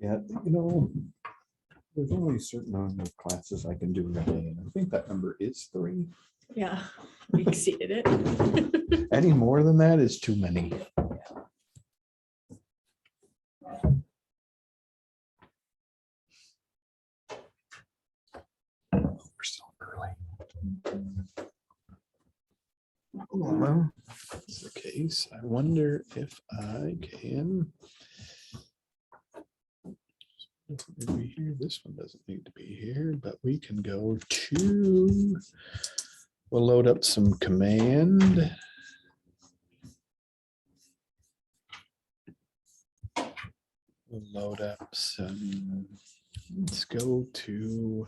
Yeah, there's only a certain number of classes I can do in a day, and I think that number is 3. Yeah, we exceeded it. Any more than that is too many. We're still early. Well, that's the case. I wonder if I can. Doesn't need to be here. This one doesn't need to be here, but we can go to. We'll load up some command. We'll load up some. Let's go to.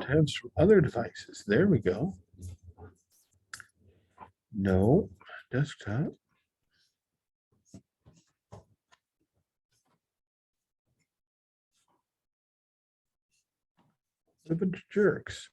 Tabs from other devices. There we go. No, desktop. A bunch of jerks.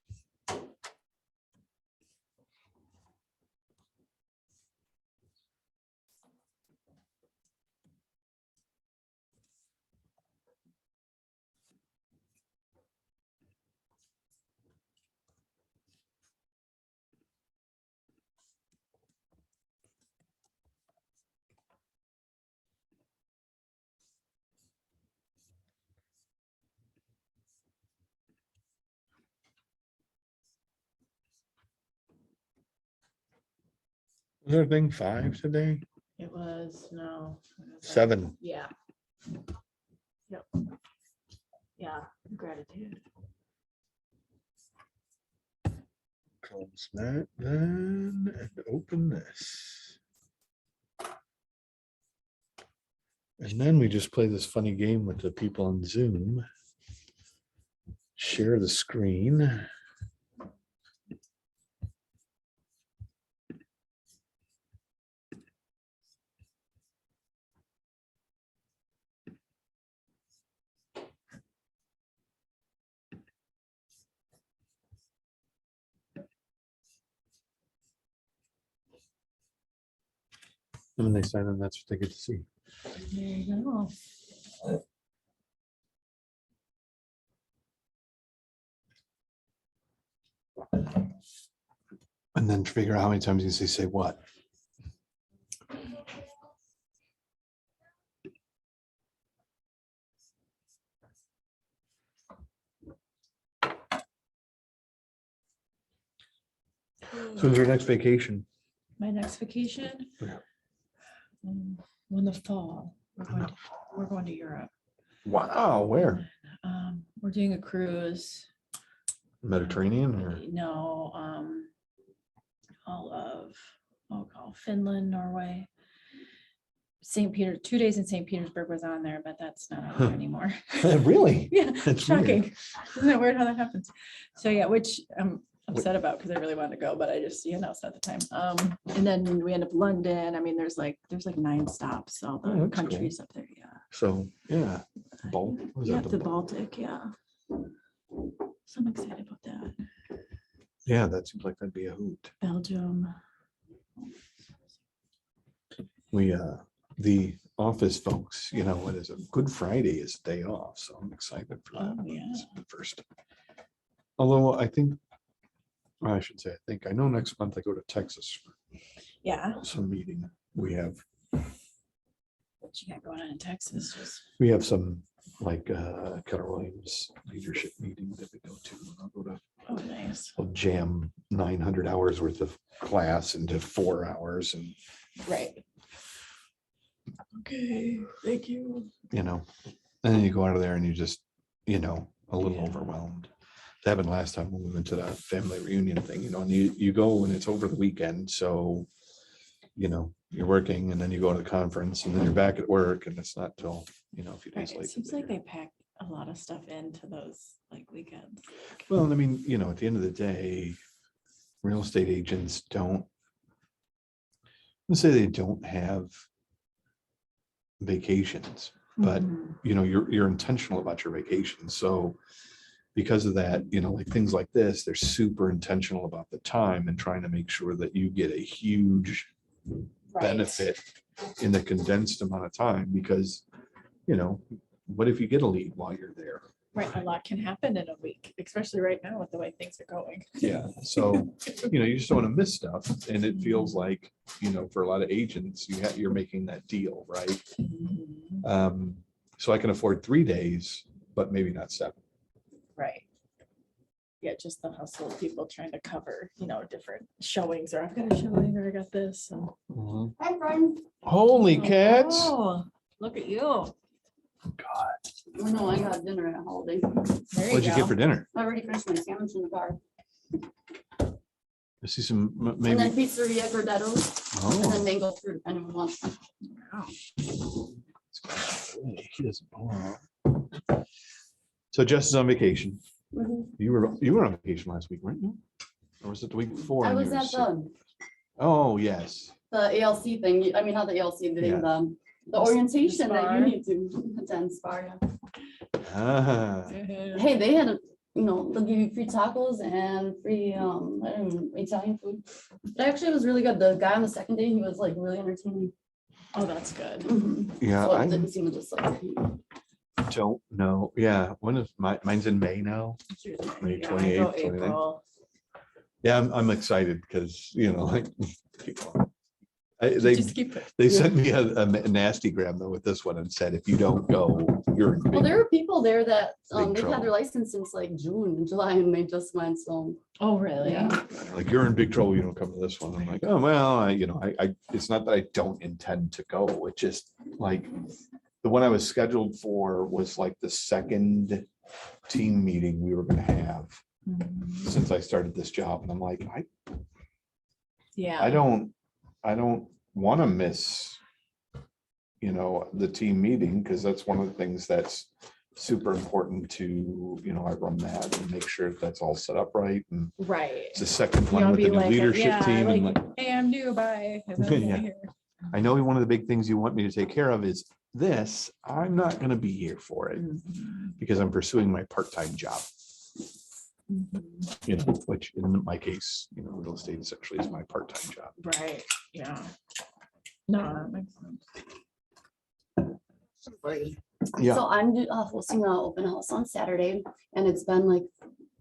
Was there thing 5 today? It was, no. 7. Yeah. Yep. Yeah, gratitude. Close that then and open this. And then we just play this funny game with the people on Zoom. Share the screen. And when they sign in, that's what they get to see. There you go. And then figure out how many times you say what. So when's your next vacation? My next vacation? Yeah. In the fall. We're going to Europe. Wow, where? We're doing a cruise. Mediterranean or? No, all of Finland, Norway. St. Peter, 2 days in St. Petersburg was on there, but that's not on there anymore. Really? Yeah, That's shocking. weird. Isn't it weird how that happens? So yeah, which I'm upset about because I really wanted to go, but I just, it's not the time. And then we end up London. I mean, there's like 9 stops, all Oh, the that's cool. countries up there. Yeah. So, yeah. Yeah, the Baltic, yeah. So I'm excited about that. Yeah, that seems like that'd be a hoot. Belgium. We, the office folks, it is a Good Friday is a day off, so I'm excited for that. Oh, yeah. It's the first. Although I think, well, I should say, I know next month I go to Texas for Yeah. some meeting. We have What you got going on in Texas? some like Keller Williams leadership meeting that we go to. And I'll go to, Oh, nice. I'll jam 900 hours worth of class into 4 hours and, Right. Okay, thank you. and then you go out of there and you just, a little Yeah. overwhelmed. That happened last time when we went to that family reunion thing, and you go and it's over the weekend. So, you're working and then you go to the conference and then you're back at work and it's not till, a few days It later. seems like they pack a lot of stuff into those weekends. Well, I mean, at the end of the day, real estate agents don't, let's say they don't have vacations, but Mhm. you know, you're intentional about your vacation. So because of that, you know, like things like this, they're super intentional about the time and trying to make sure that you get a huge Right. benefit in the condensed amount of time, because, you know, what if you get a lead while you're there? Right, a lot can happen in a week, especially right now with the way things are going. Yeah, so, you know, you just don't want to miss stuff. And it feels like, you know, for a lot of agents, you're making that deal, right? Mhm. So I can afford 3 days, but maybe not 7. Right. Yeah, just the hustle of people trying to cover, different showings, or I've got a showing, or I got this. And Hi, friend. Holy cats. Oh, look at you. Oh, no, I got dinner at Holiday. There What'd you get for dinner? I already finished my sandwich in the car. I see some, And then maybe, pizzeria Gordettos, and oh. then mango fruit if anyone wants. Wow. He doesn't belong. So Jess is on vacation. Mhm. You were on vacation last week, weren't you? Or was it the week before? I and you was were at sick? Oh, yes. the ALC thing, I mean, not the ALC, Yeah. the orientation that spar. you need to attend, Spar, yeah. Ah, Hey, they had, they'll give you free tacos and free, Italian food. But actually, it was really good. The guy on the second day, he was like really entertaining. Oh, that's good. Mhm. yeah, So it I didn't seem just like. don't know. Yeah, when is mine's in May now? May Yeah, I go 28th, 29th. April. Yeah, I'm excited because, you know, like, You they just keep it. they sent me a nasty gram though with this one and said, if you don't go, you're in Well, big. there are people there that Big they've had trouble. their license since like June, July, and they just went. So Oh, really? yeah. Like, you're in big trouble, you don't come to this one. I'm like, oh, well, I it's not that I don't intend to go. It just like the one I was scheduled for was like the second team meeting we were gonna have Mhm. since I started this job. And I'm like, Yeah. I don't want to miss, the team meeting, because that's one of the things that's super important to, I run that and make sure that's all set up right. And Right. it's the second You one don't with be the new like, leadership yeah, team. And like, hey, I'm new, bye. And then Yeah. I'm here. I know one of the big things you want me to take care of is this. I'm not going to be here for it Mhm. because I'm pursuing my part-time job, Mhm. which in my case, real estate essentially is my part-time job. Right, yeah. No, that makes sense. Yeah. So I'm hosting an open house on Saturday, and it's been like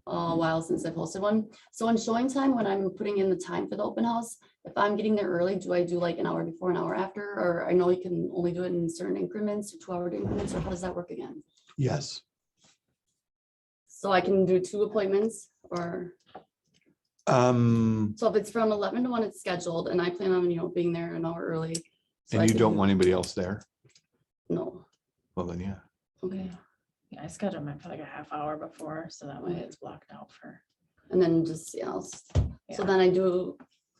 a while since I've hosted one. So in showing time, when I'm putting in the time for the open house, if I'm getting there early, do I do like an hour before, an hour after? Or I know you can only do it in certain increments, or 2-hour increments, or how does that work again? Yes. So I can do 2 appointments, or so if it's from 11 to 1, it's scheduled, and I plan on, being there an hour early. So And I you can don't do- want anybody else there? No. Well, then, yeah. Okay. Yeah, I schedule mine for like a half hour before, so that way it's blocked out for. And then just, so Yeah. then I do,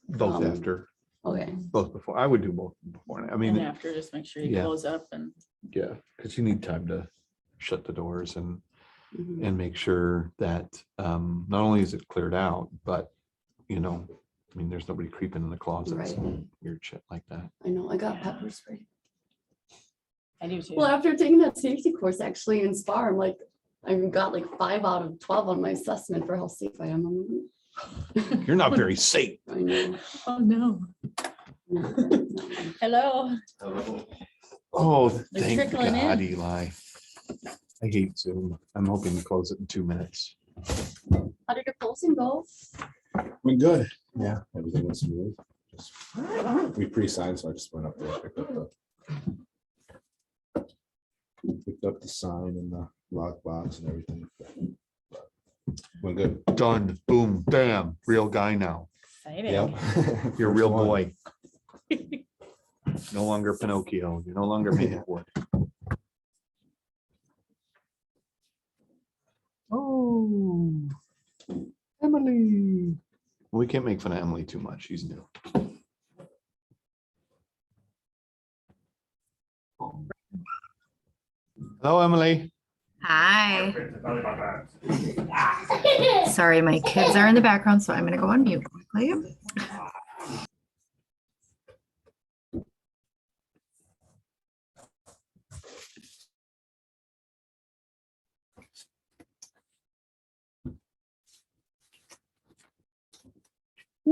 Both Um, after, okay. both before. I would do both before. I And mean, after, just make sure you yeah. close up and. yeah, because you need time to shut the doors and Mhm. make sure that not only is it cleared out, but, there's nobody creeping in the closets Right. and weird shit like that. I know, I got Yeah. pepper spray. I do too. Well, after taking that safety course, actually in SPAR, I'm like, I got like 5 out of 12 on my assessment for how safe I am. You're not very safe. I know. Oh, no. No. Hello. Oh, They're thank trickling God, in. Eli. I hate Zoom. I'm hoping to close it in 2 minutes. How did your closing go? We're good. Yeah. Everything was smooth. Just- We pre-signed, so I just went up there, picked up the sign and the lockbox and everything. We're good. Done. Boom, bam. Real guy now. Exciting. You're a First real one. boy. No longer Pinocchio. You're no longer Maplewood. Oh, Emily. We can't make fun of Emily too much. She's new. Hello, Emily. Hi. Sorry, my kids are in the background, so I'm gonna go on mute quickly.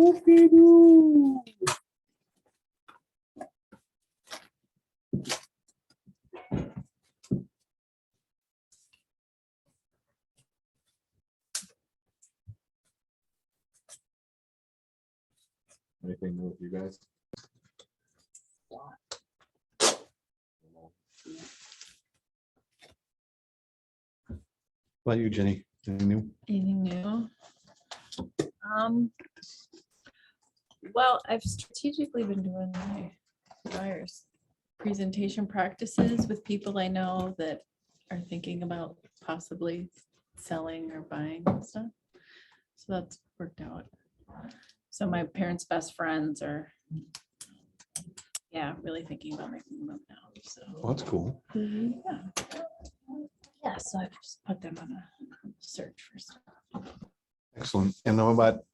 Anything new with you guys? What about you, Jenny? Anything new? Anything new? Well, I've strategically been doing my buyers presentation practices with people I know that are thinking about possibly selling or buying and stuff. So that's worked out. So my parents' best friends are, yeah, really thinking about making a move now. So Well, that's cool. yeah. Yeah, so I've just put them on a search for stuff. Excellent. And how about?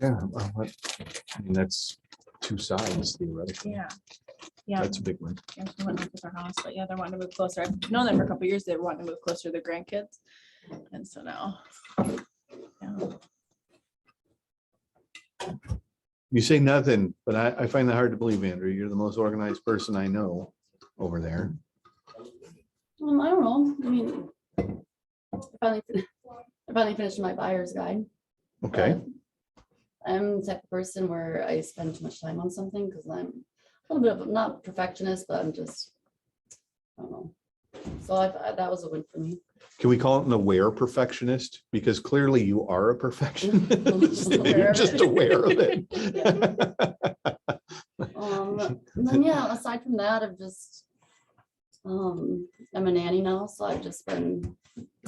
Yeah, I mean, that's two sides theoretically. Yeah. Yeah. That's a big one. Yeah, she went with their house, but yeah, they're wanting to move closer. I've known them for a couple of years. They were wanting to move closer to their grandkids. And so now. Yeah. You say nothing, but I find that hard to believe, Andrew. You're the most organized person I know over there. I don't know. I mean, I finally finished my buyer's guide. Okay. but I'm the type of person where I spend too much time on something because I'm a little bit of, not perfectionist, but I'm just, I don't know. So that was a win for me. Can we call it an aware perfectionist? Because clearly you are a perfectionist. You're just aware of it. And then, yeah, aside from that, I've just, I'm a nanny now, so I've just been,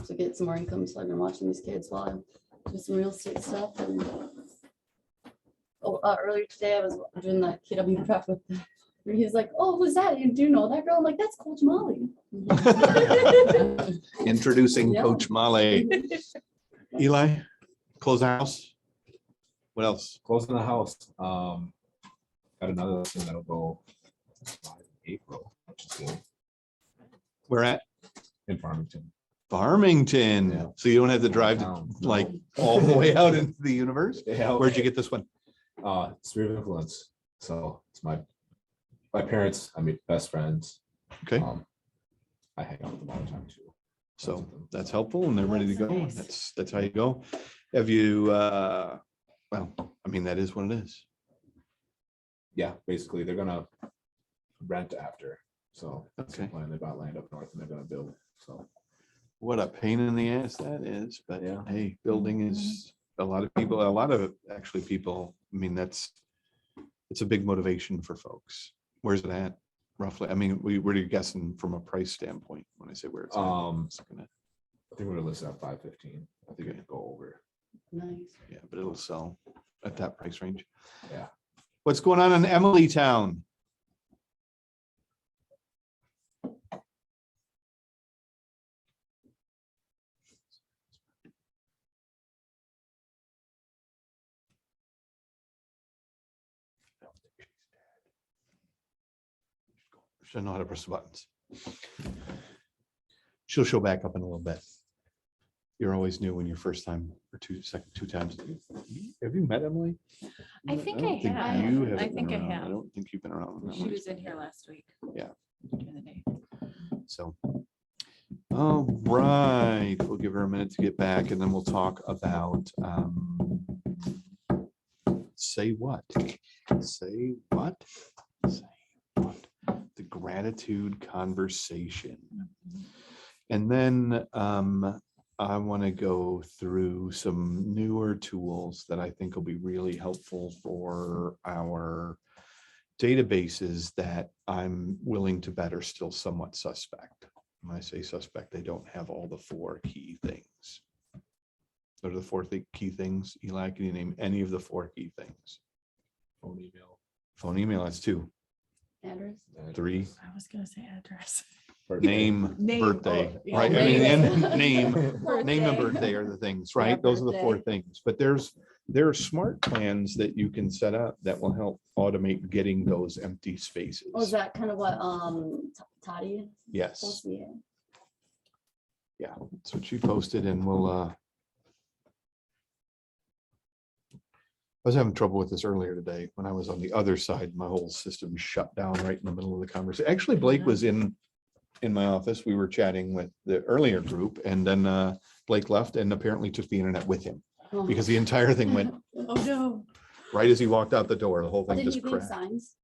to get some more income, so I've been watching these kids while I do some real estate stuff. And earlier today, I was doing that KW prep with, he's like, oh, who's that? You do know that girl? I'm like, that's Coach Molly. Introducing Yeah. Coach Molly. Eli, close the house. What else? Closing the house. Got another thing that'll go live in April, which is good, We're at in Farmington. Farmington. Yeah. So you don't have to drive to, Downtown. like all the way out into the universe. Yeah. Where'd you get this one? Sphere of Influence. So it's my parents, I mean, best friends. Okay. I hang out with them all the time too. So that's helpful and they're ready to That's go. nice. That's how you go. Have you, well, I mean, that is what it is. Yeah, basically they're gonna rent after. So that's the Okay. plan. They bought land up north and they're gonna build. So What a pain in the ass that is, but Yeah. hey, building is a lot of actually people, I mean, it's a big motivation for folks. Where's it at roughly? I mean, were you guessing from a price standpoint when I say where it's at? It's gonna- I think we're gonna list it at 515. I think Okay. it'll go over. Nice. Yeah, but it'll sell at that price range. Yeah. What's going on in Emily Town? She'll know how to press the buttons. She'll show back up in a little bit. You're always new when your first time or two times. Have you met Emily? I think don't I have. you I haven't been think I around. have. I don't think you've been around. when She Emily's was in here last week. Yeah. During the day. So. All right, we'll give her a minute to get back and then we'll talk about, say what? Say what? Say what? The gratitude conversation. And then I want to go through some newer tools that I think will be really helpful for our databases that I'm willing to bet are still somewhat suspect. When I say suspect, they don't have all the 4 key things. What are the 4 key things? Eli, can you name any of the 4 key things? Phone, email. Phone, email, that's 2. Address. 3, I was gonna say address. name, Name, birthday, oh, yeah, right? I mean, name. and name and Birthday. birthday are the things, Yeah, right? Those are the 4 birthday. things. But there are smart plans that you can set up that will help automate getting those empty spaces. Was that kind of what, Toddy? Yes. posted? Yeah. Yeah, that's what she posted and we'll was having trouble with this earlier today. When I was on the other side, my whole system shut down right in the middle of the conversation. Actually, Blake was in my office. We were chatting with the earlier group, and then Blake left and apparently took the internet with him Oh. because the entire thing went Oh, no. right as he walked out the door. The whole Oh, thing did he just leave crashed. signs?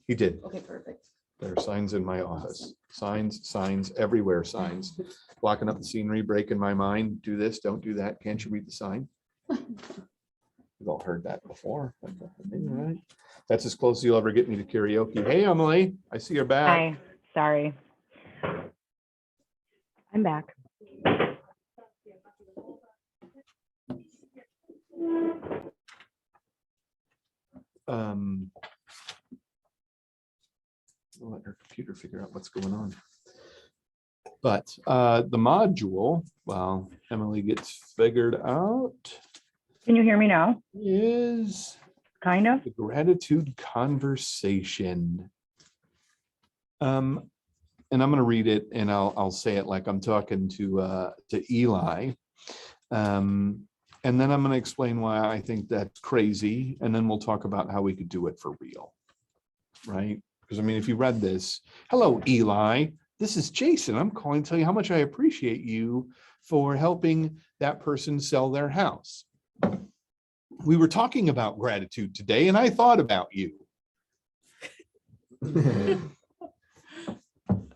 He did. Okay, perfect. There are signs in my office, signs everywhere, signs blocking up the scenery, breaking my mind. Do this, don't do that. Can't you read the sign? We've all heard that before. Right? That's as close as you'll ever get me to karaoke. Hey, Emily, I see you're back. Hi, sorry. I'm back. I'll let her computer figure out what's going on. But the module, well, Emily gets figured out, Can you hear me now? is Kind of? the gratitude conversation. And I'm going to read it, and I'll say it like I'm talking to Eli. And then I'm going to explain why I think that's crazy, and then we'll talk about how we could do it for real, right? Because I mean, if you read this, hello, Eli, this is Jason. I'm calling to tell you how much I appreciate you for helping that person sell their house. We were talking about gratitude today, and I thought about you. I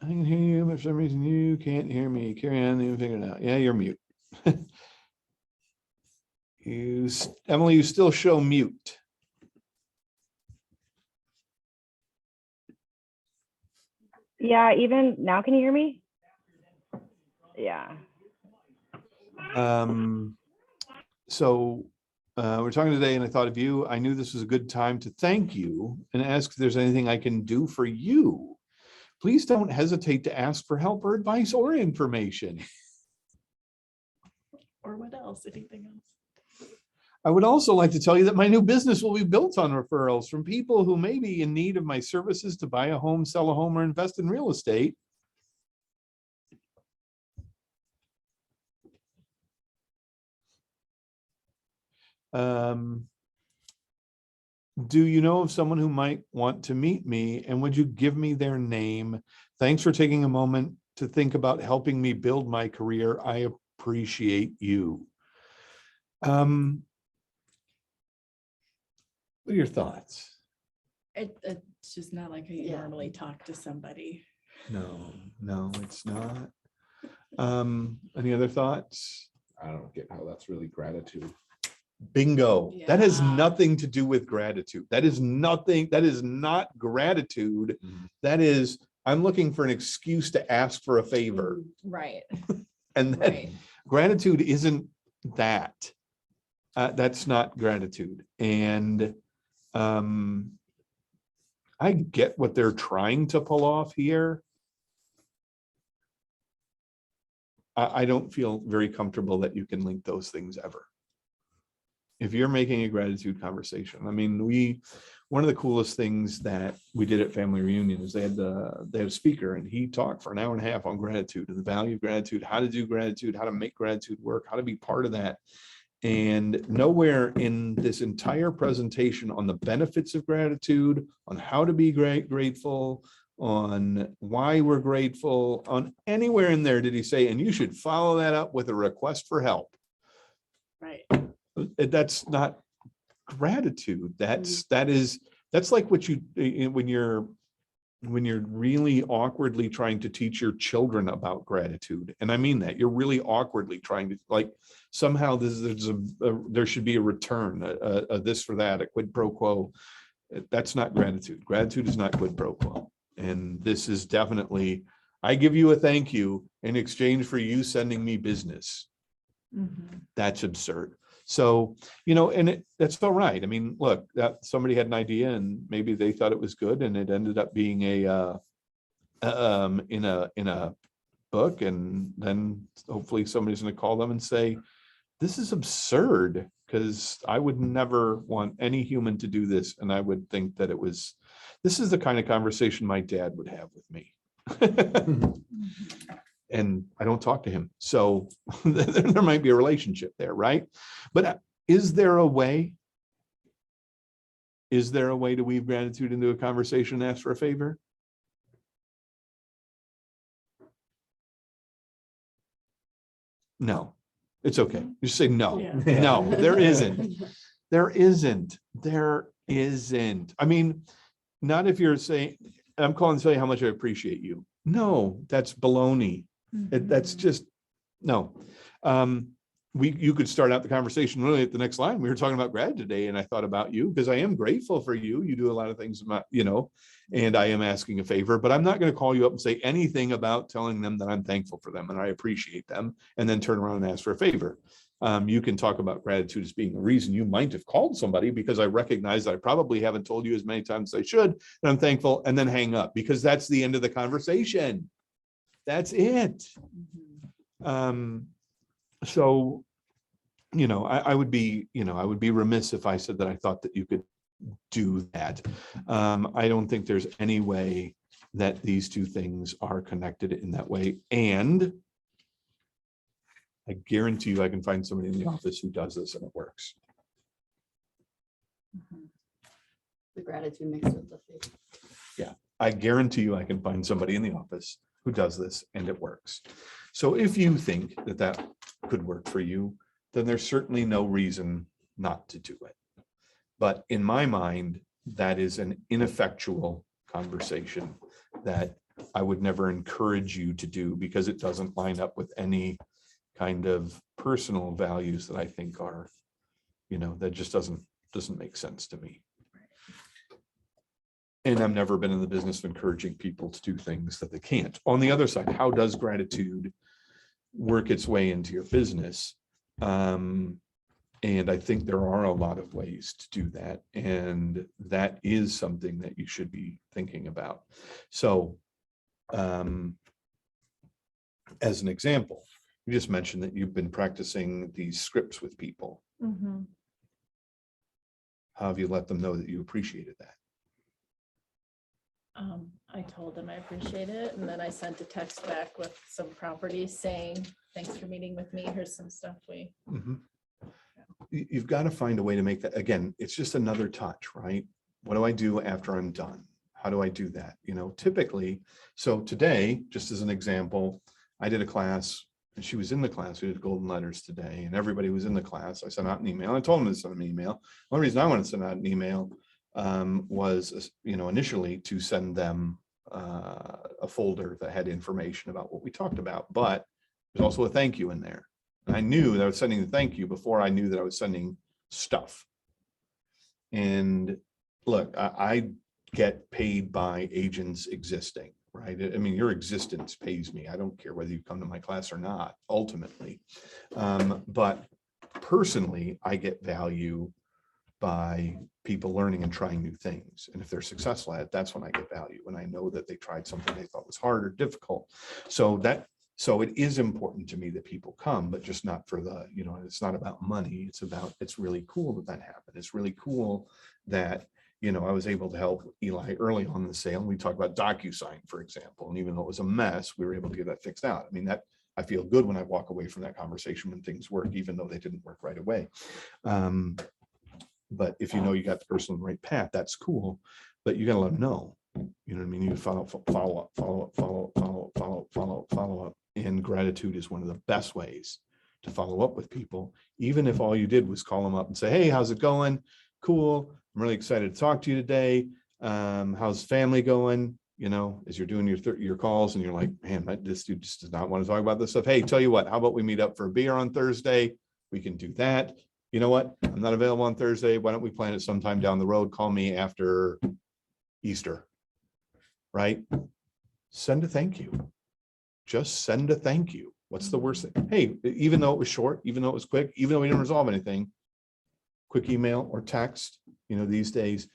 can hear you, but for some reason you can't hear me. Carry on, you figure it out. Yeah, you're mute. Emily, you still show mute. Yeah, even now, can you hear me? Yeah. So we're talking today, and I thought of you. I knew this was a good time to thank you and ask if there's anything I can do for you. Please don't hesitate to ask for help or advice or information. Or what else? Anything else? I would also like to tell you that my new business will be built on referrals from people who may be in need of my services to buy a home, sell a home, or invest in real estate. Do you know of someone who might want to meet me, and would you give me their name? Thanks for taking a moment to think about helping me build my career. I appreciate you. What are your thoughts? It's just not like how you Yeah. normally talk to somebody. No, it's not. Any other thoughts? I don't get how that's really gratitude. Bingo. That has Yeah. nothing to do with gratitude. That is nothing. That is not gratitude. Mhm. That is, I'm looking for an excuse to ask for a favor. Right, And that right. gratitude isn't that. That's not gratitude. And I get what they're trying to pull off here. I don't feel very comfortable that you can link those things ever. If you're making a gratitude conversation, I mean, one of the coolest things that we did at Family Reunion is they had a speaker, and he talked for an hour and a half on gratitude and the value of gratitude, how to do gratitude, how to make gratitude work, how to be part of that. And nowhere in this entire presentation on the benefits of gratitude, on how to be grateful, on why we're grateful, on anywhere in there did he say, and you should follow that up with a request for help. Right. That's not gratitude. That's like what you, when you're really awkwardly trying to teach your children about gratitude. And I mean that you're really awkwardly trying to, like, somehow there should be a return, a this for that, a quid pro quo. That's not gratitude. Gratitude is not quid pro quo. And this is definitely, I give you a thank you in exchange for you sending me business. Mhm. That's absurd. So, and that's all right. I mean, look, that somebody had an idea and maybe they thought it was good, and it ended up being in a book, and then hopefully somebody's going to call them and say, this is absurd, because I would never want any human to do this. And I would think that this is the kind of conversation my dad would have with me. And I don't talk to him. So there might be a relationship there, right? But is there a way? Is there a way to weave gratitude into a conversation and ask for a favor? No, it's okay. Just say no. Yeah. No, there isn't. There isn't. There isn't. I mean, not if you're saying, I'm calling to tell you how much I appreciate you. No, that's baloney. That's just, no. You could start out the conversation really at the next line. We were talking about gratitude today, and I thought about you because I am grateful for you. You do a lot of things, and I am asking a favor, but I'm not going to call you up and say anything about telling them that I'm thankful for them and I appreciate them, and then turn around and ask for a favor. You can talk about gratitude as being the reason you might have called somebody, because I recognize that I probably haven't told you as many times as I should, and I'm thankful, and then hang up, because that's the end of the conversation. That's it. So, I would be remiss if I said that I thought that you could do that. I don't think there's any way that these two things are connected in that way. And I guarantee you I can find somebody in the office who does this and it works. The gratitude mixed with the faith. I guarantee you I can find somebody in the office who does this and it works. So if you think that that could work for you, then there's certainly no reason not to do it. But in my mind, that is an ineffectual conversation that I would never encourage you to do, because it doesn't line up with any kind of personal values that I think are, that just doesn't make sense to me. And I've never been in the business of encouraging people to do things that they can't. On the other side, how does gratitude work its way into your business? And I think there are a lot of ways to do that. And that is something that you should be thinking about. So, as an example, you just mentioned that you've been practicing these scripts with people. Mhm. How have you let them know that you appreciated that? I told them I appreciate it, and then I sent a text back with some properties saying, thanks for meeting with me. Here's some stuff we. You've got to find a way to make that, again, it's just another touch, right? What do I do after I'm done? How do I do that? Typically, so today, just as an example, I did a class and she was in the class. We did golden letters today and everybody was in the class. I sent out an email. I told them to send an email. The only reason I wanted to send out an email was, initially to send them a folder that had information about what we talked about, but there's also a thank you in there. And I knew that I was sending the thank you before I knew that I was sending stuff. And look, I get paid by agents existing, right? I mean, your existence pays me. I don't care whether you come to my class or not, ultimately. But personally, I get value by people learning and trying new things. And if they're successful at it, that's when I get value. When I know that they tried something they thought was hard or difficult. So it is important to me that people come, but just not for the, it's not about money. It's really cool that happened. It's really cool that, I was able to help Eli early on in the sale. And we talked about DocuSign, for example. And even though it was a mess, we were able to get that fixed out. I mean, I feel good when I walk away from that conversation when things work, even though they didn't work right away. But if you got the person on the right path, that's cool. But you got to let them know. You know what I mean? You follow up. And gratitude is one of the best ways to follow up with people, even if all you did was call them up and say, hey, how's it going? Cool. I'm really excited to talk to you today. How's family going? As you're doing your calls and you're like, man, this dude just does not want to talk about this stuff. Hey, tell you what, how about we meet up for a beer on Thursday? We can do that. You know what? I'm not available on Thursday. Why don't we plan it sometime down the road? Call me after Easter, right? Send a thank you. Just send a thank you. What's the worst thing? Hey, even though it was short, even though it was quick, even though we didn't resolve anything, quick email or text, these days,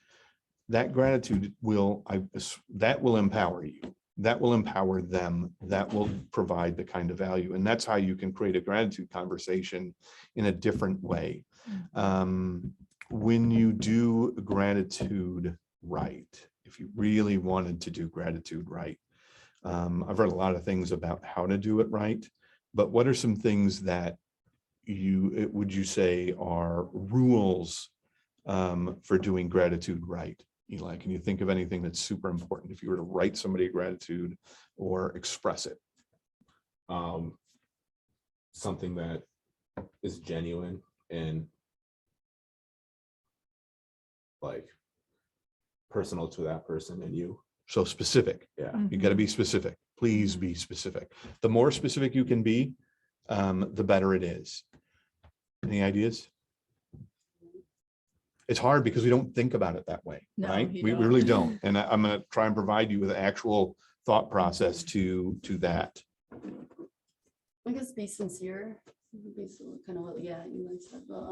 that gratitude will empower you. That will empower them. That will provide the kind of value. And that's how you can create a gratitude conversation in a different way. When you do gratitude right, if you really wanted to do gratitude right, I've read a lot of things about how to do it right, but what are some things that would you say are rules for doing gratitude right? Eli, can you think of anything that's super important if you were to write somebody a gratitude or express it? Something that is genuine and like personal to that person and you. So specific. Yeah. You got to be specific. Please be specific. The more specific you can be, the better it is. Any ideas? It's hard because we don't think about it that way, No, right? you We don't. really don't. And I'm going to try and provide you with actual thought process to that. I guess be sincere, be kind of what, yeah, you like said, but,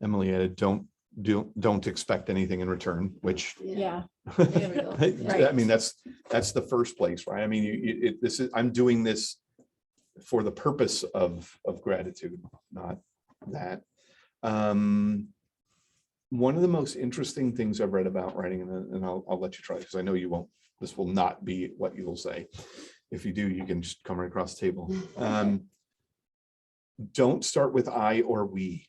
Emily added, don't expect anything in return, which Yeah, There we go. I mean, that's the first place, right? I mean, this is, I'm doing this for the purpose of gratitude, not that. One of the most interesting things I've read about writing, and I'll let you try because I know you won't, this will not be what you'll say. If you do, you can just come right across the table. Don't start with I or we.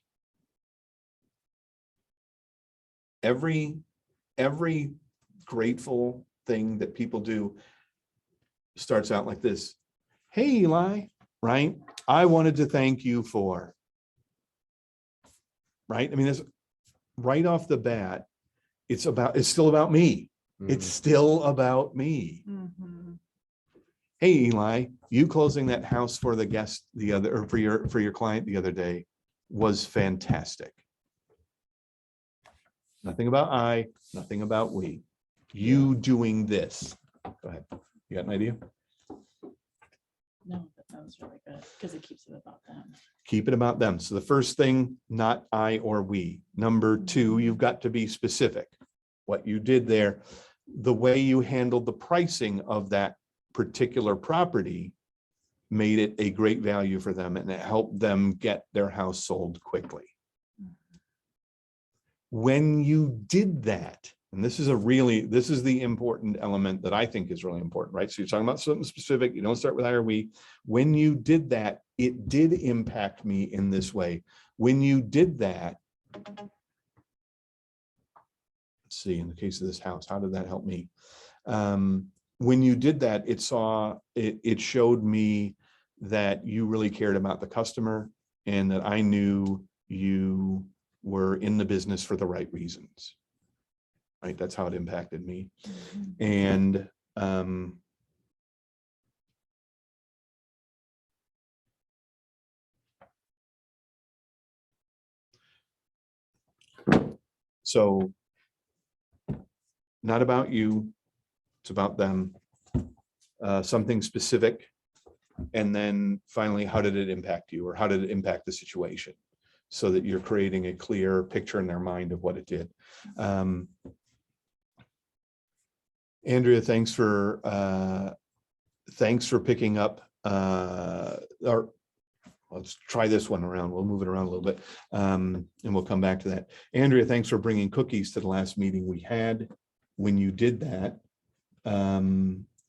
Every grateful thing that people do starts out like this. Hey, Eli, right? I wanted to thank you for, right? I mean, that's right off the bat. It's still about me. It's still about me. Hey, Eli, you closing that house for the guest or for your client the other day was fantastic. Nothing about I, nothing about we. You doing this. Go ahead. You got an idea? no, that sounds really good because it keeps it about them. Keep it about them. So the first thing, not I or we. Number two, you've got to be specific. What you did there, the way you handled the pricing of that particular property made it a great value for them and it helped them get their house sold quickly. When you did that, and this is the important element that I think is really important, right? So you're talking about something specific. You don't start with I or we. When you did that, it did impact me in this way. When you did that, let's see, in the case of this house, how did that help me? When you did that, it showed me that you really cared about the customer and that I knew you were in the business for the right reasons. Right, that's how it impacted me. And so not about you, it's about them. Something specific. And then finally, how did it impact you, or how did it impact the situation, so that you're creating a clear picture in their mind of what it did. Andrea, thanks for picking up, or let's try this one around. We'll move it around a little bit, and we'll come back to that. Andrea, thanks for bringing cookies to the last meeting we had. When you did that,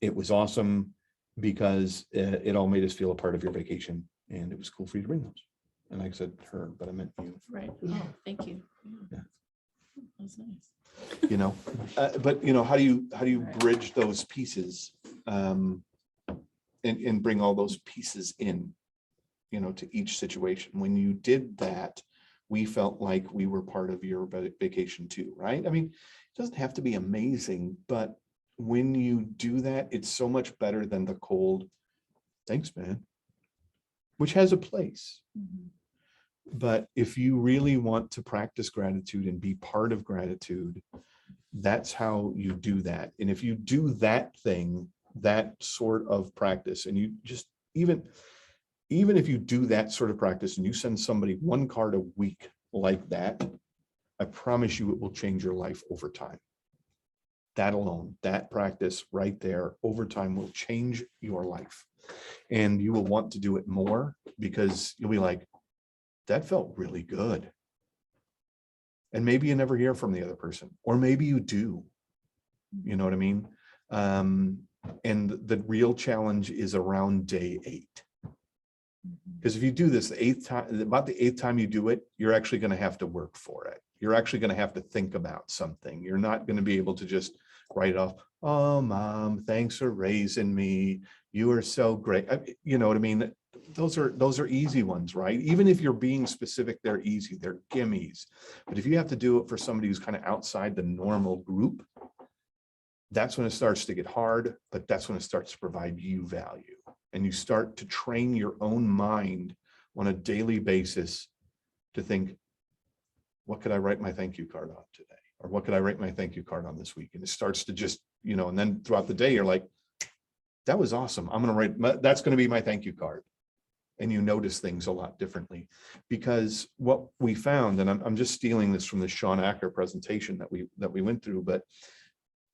it was awesome because it all made us feel a part of your vacation, and it was cool for you to bring those. And I said her, but I meant you. Right. Oh, thank you. Yeah. That was nice. But how do you bridge those pieces, and bring all those pieces in, to each situation? When you did that, we felt like we were part of your vacation too, right? I mean, it doesn't have to be amazing, but when you do that, it's so much better than the cold, thanks, man, which has a place. But if you really want to practice gratitude and be part of gratitude, that's how you do that. And if you do that thing, that sort of practice, and you just, even if you do that sort of practice and you send somebody one card a week like that, I promise you it will change your life over time. That alone, that practice right there over time will change your life. And you will want to do it more because you'll be like, that felt really good. And maybe you never hear from the other person, or maybe you do. You know what I mean? And the real challenge is around day 8. Because if you do this the eighth time, about the eighth time you do it, you're actually going to have to work for it. You're actually going to have to think about something. You're not going to be able to just write it off. Oh, mom, thanks for raising me. You are so great. You know what I mean? Those are easy ones, right? Even if you're being specific, they're easy. They're gimmies. But if you have to do it for somebody who's kind of outside the normal group, that's when it starts to get hard, but that's when it starts to provide you value. And you start to train your own mind on a daily basis to think, what could I write my thank you card on today? Or what could I write my thank you card on this week? And it starts to just, you know, and then throughout the day, you're like, that was awesome. I'm going to write, that's going to be my thank you card. And you notice things a lot differently, because what we found, and I'm just stealing this from the Sean Acker presentation that we went through, but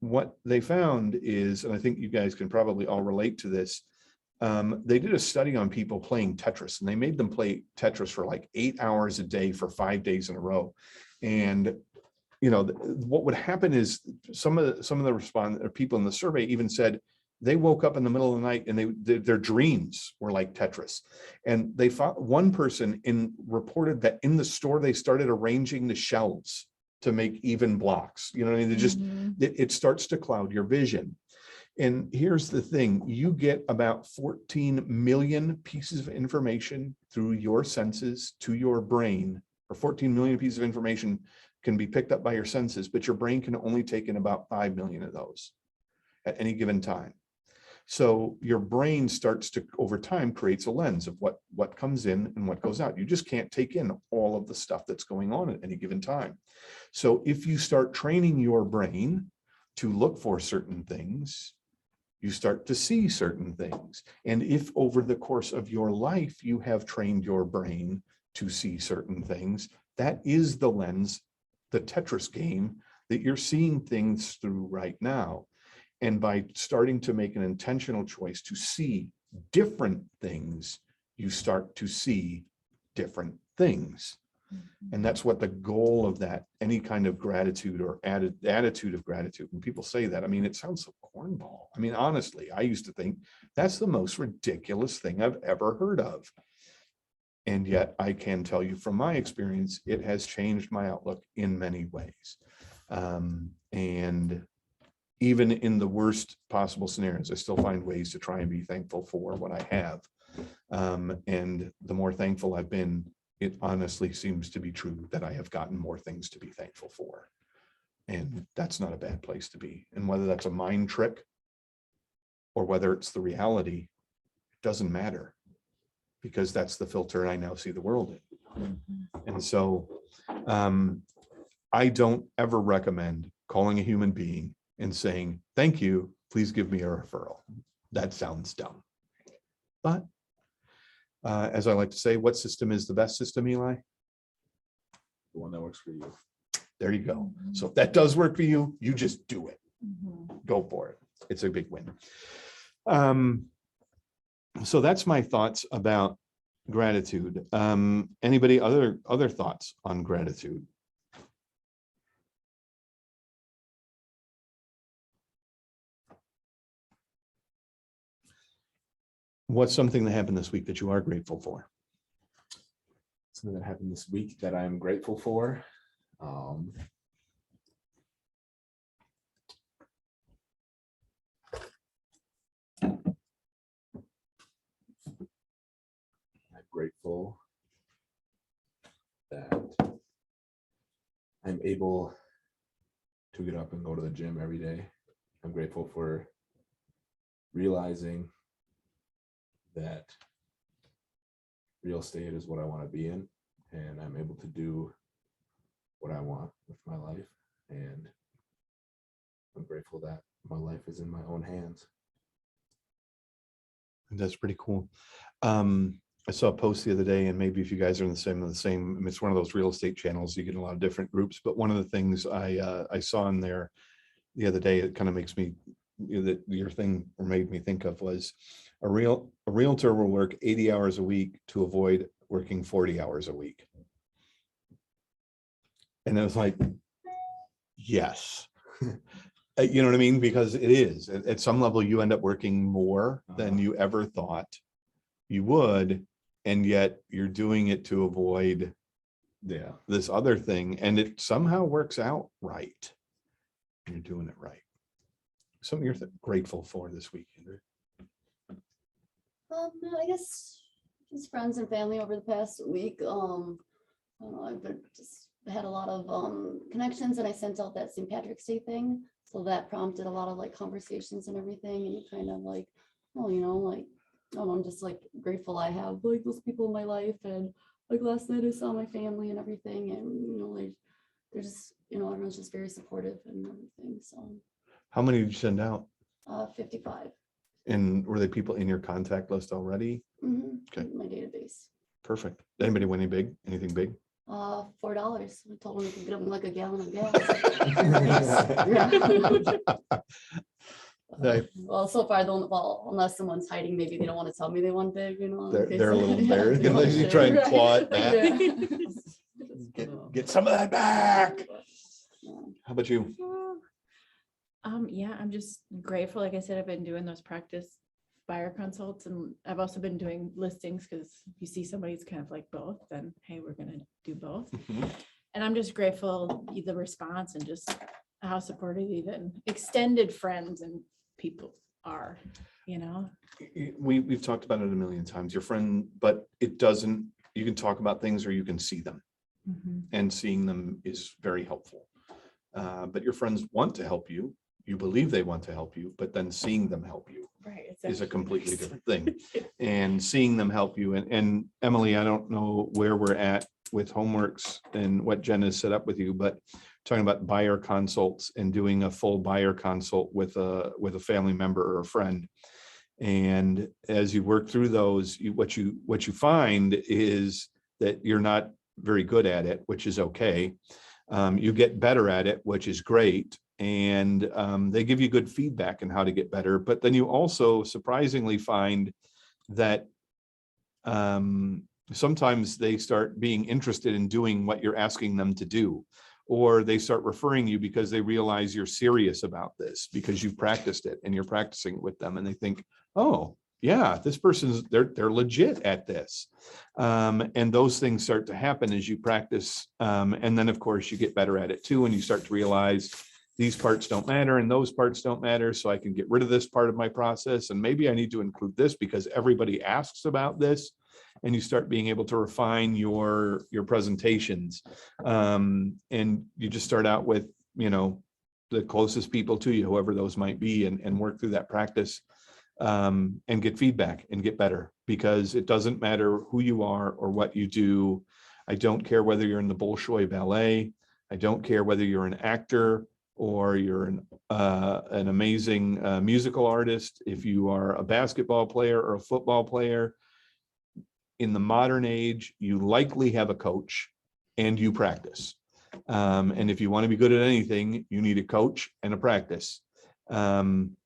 what they found is, and I think you guys can probably all relate to this, they did a study on people playing Tetris, and they made them play Tetris for like 8 hours a day for 5 days in a row. And you know, what would happen is some of the people in the survey even said they woke up in the middle of the night and their dreams were like Tetris. And they found one person reported that in the store they started arranging the shelves to make even blocks. You know what I mean? They just it starts to cloud your vision. And here's the thing, you get about 14 million pieces of information through your senses to your brain, or 14 million pieces of information can be picked up by your senses, but your brain can only take in about 5 million of those at any given time. So your brain starts to, over time, creates a lens of what comes in and what goes out. You just can't take in all of the stuff that's going on at any given time. So if you start training your brain to look for certain things, you start to see certain things. And if over the course of your life, you have trained your brain to see certain things, that is the lens, the Tetris game that you're seeing things through right now. And by starting to make an intentional choice to see different things, you start to see different things. And that's what the goal of that, any kind of gratitude or attitude of gratitude. When people say that, I mean, it sounds so cornball. I mean, honestly, I used to think that's the most ridiculous thing I've ever heard of. And yet I can tell you from my experience, it has changed my outlook in many ways. And even in the worst possible scenarios, I still find ways to try and be thankful for what I have. And the more thankful I've been, it honestly seems to be true that I have gotten more things to be thankful for. And that's not a bad place to be. And whether that's a mind trick or whether it's the reality, it doesn't matter, because that's the filter I now see the world in. And so I don't ever recommend calling a human being and saying, thank you, please give me a referral. That sounds dumb. But as I like to say, what system is the best system, Eli? The one that works for you. There you go. So if that does work for you, you just do it. Go for it. It's a big win. So that's my thoughts about gratitude. Anybody other thoughts on gratitude? What's something that happened this week that you are grateful for? Something that happened this week that I'm grateful for. I'm grateful that I'm able to get up and go to the gym every day. I'm grateful for realizing that real estate is what I want to be in, and I'm able to do what I want with my life. And I'm grateful that my life is in my own hands. That's pretty cool. I saw a post the other day, and maybe if you guys are in the same, it's one of those real estate channels, you get a lot of different groups, but one of the things I saw in there the other day, it kind of makes me, that your thing or made me think of, was a realtor will work 80 hours a week to avoid working 40 hours a week. And I was like, yes. You know what I mean? Because it is, at some level, you end up working more than you ever thought you would, and yet you're doing it to avoid Yeah. this other thing, and it somehow works out right. You're doing it right. Something you're grateful for this week, Andrew. I guess just friends and family over the past week. I don't know, just had a lot of connections, and I sent out that St. Patrick's Day thing. So that prompted a lot of like conversations and everything, and kind of like, oh, like, oh, I'm just like grateful I have like those people in my life. And like last night I saw my family and everything, and like they're just, everyone's just very supportive and everything. So How many did you send out? 55. And were they people in your contact list already? Okay. My database. Perfect. Anybody win anything big? $4. I told them we could get them like a gallon of gas. They- Well, so far, unless someone's hiding, maybe they don't want to tell me they want big, in They're case a little I- embarrassed. they want You to try and share. claw it back. Yeah. Get some of that back. Yeah. How about you? Yeah, I'm just grateful. Like I said, I've been doing those practice buyer consults, and I've also been doing listings, because if you see somebody's kind of like both, then hey, we're gonna do both. And I'm just grateful the response and just how supportive even extended friends and people are, We've talked about it a million times, your friend, but it doesn't, you can talk about things or you can see them, and seeing them is very helpful. But your friends want to help you. You believe they want to help you, but then seeing them help you Right. is a completely different thing. And seeing them help you. And Emily, I don't know where we're at with homeworks and what Jen has set up with you, but talking about buyer consults and doing a full buyer consult with a family member or a friend. And as you work through those, what you find is that you're not very good at it, which is okay. You get better at it, which is great. And they give you good feedback on how to get better. But then you also surprisingly find that sometimes they start being interested in doing what you're asking them to do, or they start referring you because they realize you're serious about this because you've practiced it and you're practicing it with them, and they think, oh yeah, this person's they're legit at this. And those things start to happen as you practice. And then of course you get better at it too, and you start to realize these parts don't matter and those parts don't matter. So I can get rid of this part of my process. And maybe I need to include this because everybody asks about this. And you start being able to refine your presentations. And you just start out with, the closest people to you, whoever those might be, and work through that practice, and get feedback and get better, because it doesn't matter who you are or what you do. I don't care whether you're in the Bolshoi Ballet. I don't care whether you're an actor or you're an amazing musical artist. If you are a basketball player or a football player, in the modern age, you likely have a coach and you practice. And if you want to be good at anything, you need a coach and a practice. And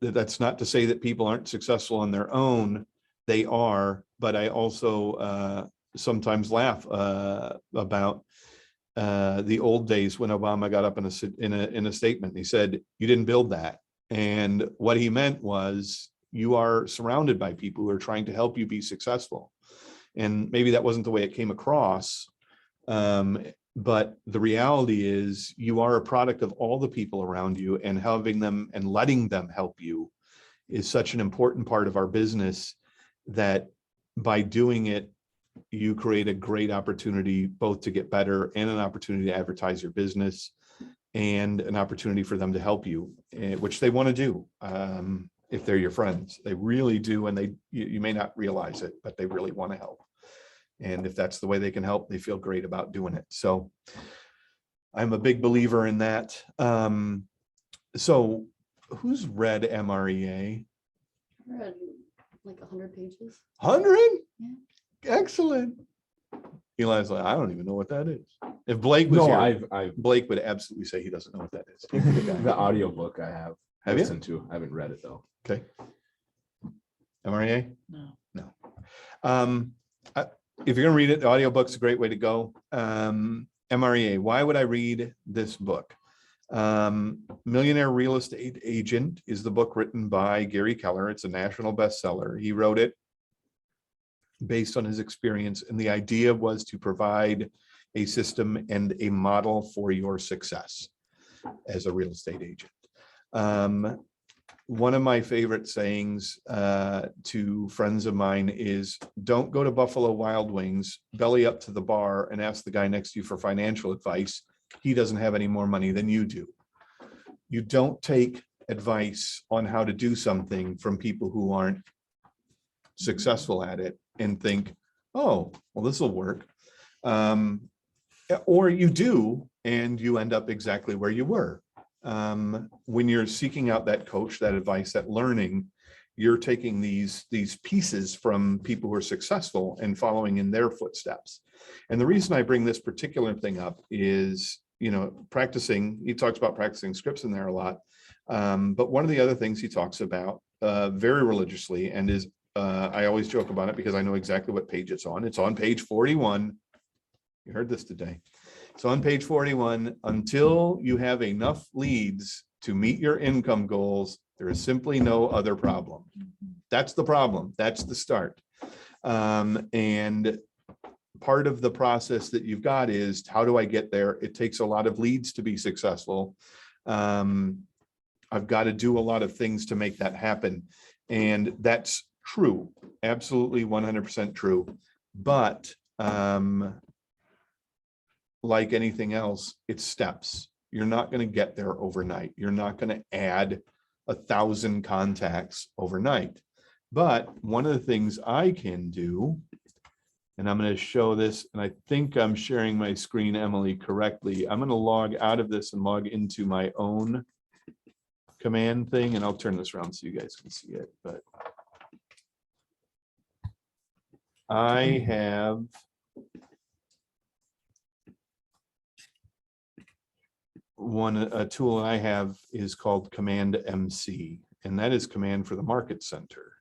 that's not to say that people aren't successful on their own. They are, but I also sometimes laugh about the old days when Obama got up in a statement. He said, "You didn't build that," and what he meant was, you are surrounded by people who are trying to help you be successful. And maybe that wasn't the way it came across, but the reality is you are a product of all the people around you, and having them and letting them help you is such an important part of our business, that by doing it, you create a great opportunity both to get better and an opportunity to advertise your business and an opportunity for them to help you, which they want to do. If they're your friends, they really do. And you may not realize it, but they really want to help. And if that's the way they can help, they feel great about doing it. So I'm a big believer in that. So who's read MREA? I read like 100 pages. 100? Yeah. Excellent. Eli's like, I don't even know what that is. If Blake was No, here, I've Blake would absolutely say he doesn't know what that is. the audiobook I have Have you? listened to. I haven't read it though. Okay. MREA? No. If you're gonna read it, the audiobook's a great way to go. MREA, why would I read this book? Millionaire Real Estate Agent is the book written by Gary Keller. It's a national bestseller. He wrote it based on his experience. And the idea was to provide a system and a model for your success as a real estate agent. One of my favorite sayings to friends of mine is, don't go to Buffalo Wild Wings, belly up to the bar and ask the guy next to you for financial advice. He doesn't have any more money than you do. You don't take advice on how to do something from people who aren't successful at it and think, oh, well, this will work. Or you do, and you end up exactly where you were. When you're seeking out that coach, that advice, that learning, you're taking these pieces from people who are successful and following in their footsteps. And the reason I bring this particular thing up is, you know, practicing, he talks about practicing scripts in there a lot. But one of the other things he talks about very religiously, and is, I always joke about it because I know exactly what page it's on. It's on page 41. You heard this today. It's on page 41. Until you have enough leads to meet your income goals, there is simply no other problem. That's the problem. That's the start. And part of the process that you've got is, how do I get there? It takes a lot of leads to be successful. I've got to do a lot of things to make that happen. And that's true. Absolutely 100% true. But like anything else, it's steps. You're not going to get there overnight. You're not going to add 1,000 contacts overnight. But one of the things I can do, and I'm going to show this, and I think I'm sharing my screen, Emily, correctly. I'm going to log out of this and log into my own command thing, and I'll turn this around so you guys can see it. But I have a tool I have is called Command MC, and that is command for the Market Center.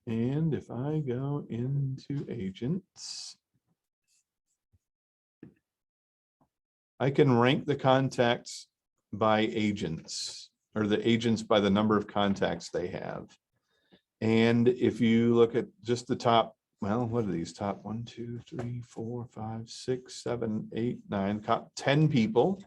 And if I go into agents, I can rank the contacts by agents, or the agents by the number of contacts they have. And if you look at just the top, well, what are these top 1, 2, 3, 4, 5, 6, 7, 8, 9, 10 people.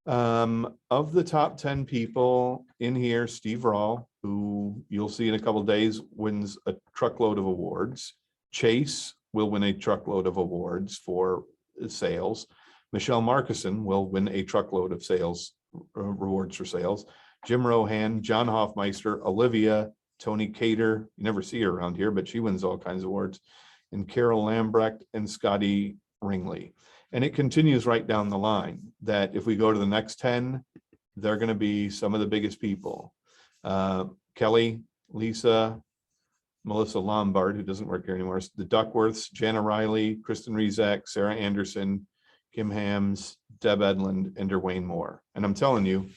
Of the top 10 people in here, Steve Rawl, who you'll see in a couple of days, wins a truckload of awards. Chase will win a truckload of awards for sales. Michelle Markison will win a truckload of sales rewards for sales. Jim Rohan, John Hoffmeister, Olivia, Tony Cater, you never see her around here, but she wins all kinds of awards, and Carol Lambrecht and Scotty Ringley. And it continues right down the line that if we go to the next 10, they're going to be some of the biggest people. Kelly, Lisa, Melissa Lombard, who doesn't work here anymore, the Duckworths, Jana Riley, Kristen Rizak, Sarah Anderson, Kim Hams, Deb Edlund, and Dwayne Moore. And I'm telling you,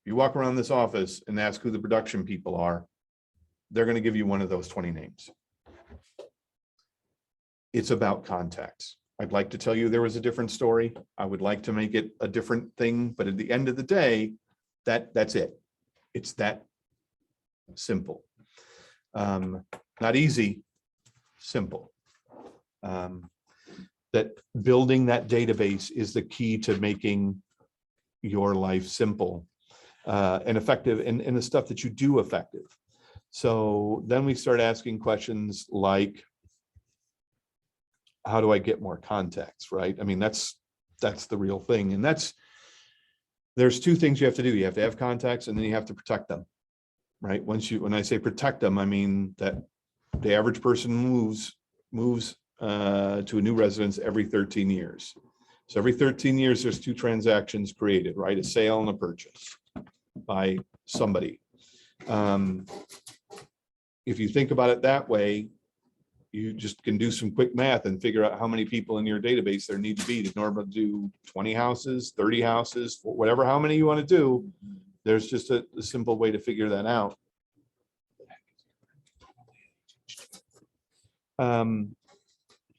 you walk around this office and ask who the production people are, they're going to give you one of those 20 names. It's about contacts. I'd like to tell you there was a different story. I would like to make it a different thing, but at the end of the day, that's it. It's that simple. Not easy, simple. That building that database is the key to making your life simple and effective, and the stuff that you do effective. So then we start asking questions like, how do I get more contacts, right? I mean, that's the real thing. And there's two things you have to do. You have to have contacts, and then you have to protect them, right? When I say protect them, I mean that the average person moves to a new residence every 13 years. So every 13 years, there's two transactions created, right? A sale and a purchase by somebody. If you think about it that way, you just can do some quick math and figure out how many people in your database there need to be to normally do 20 houses, 30 houses, whatever, how many you want to do. There's just a simple way to figure that out.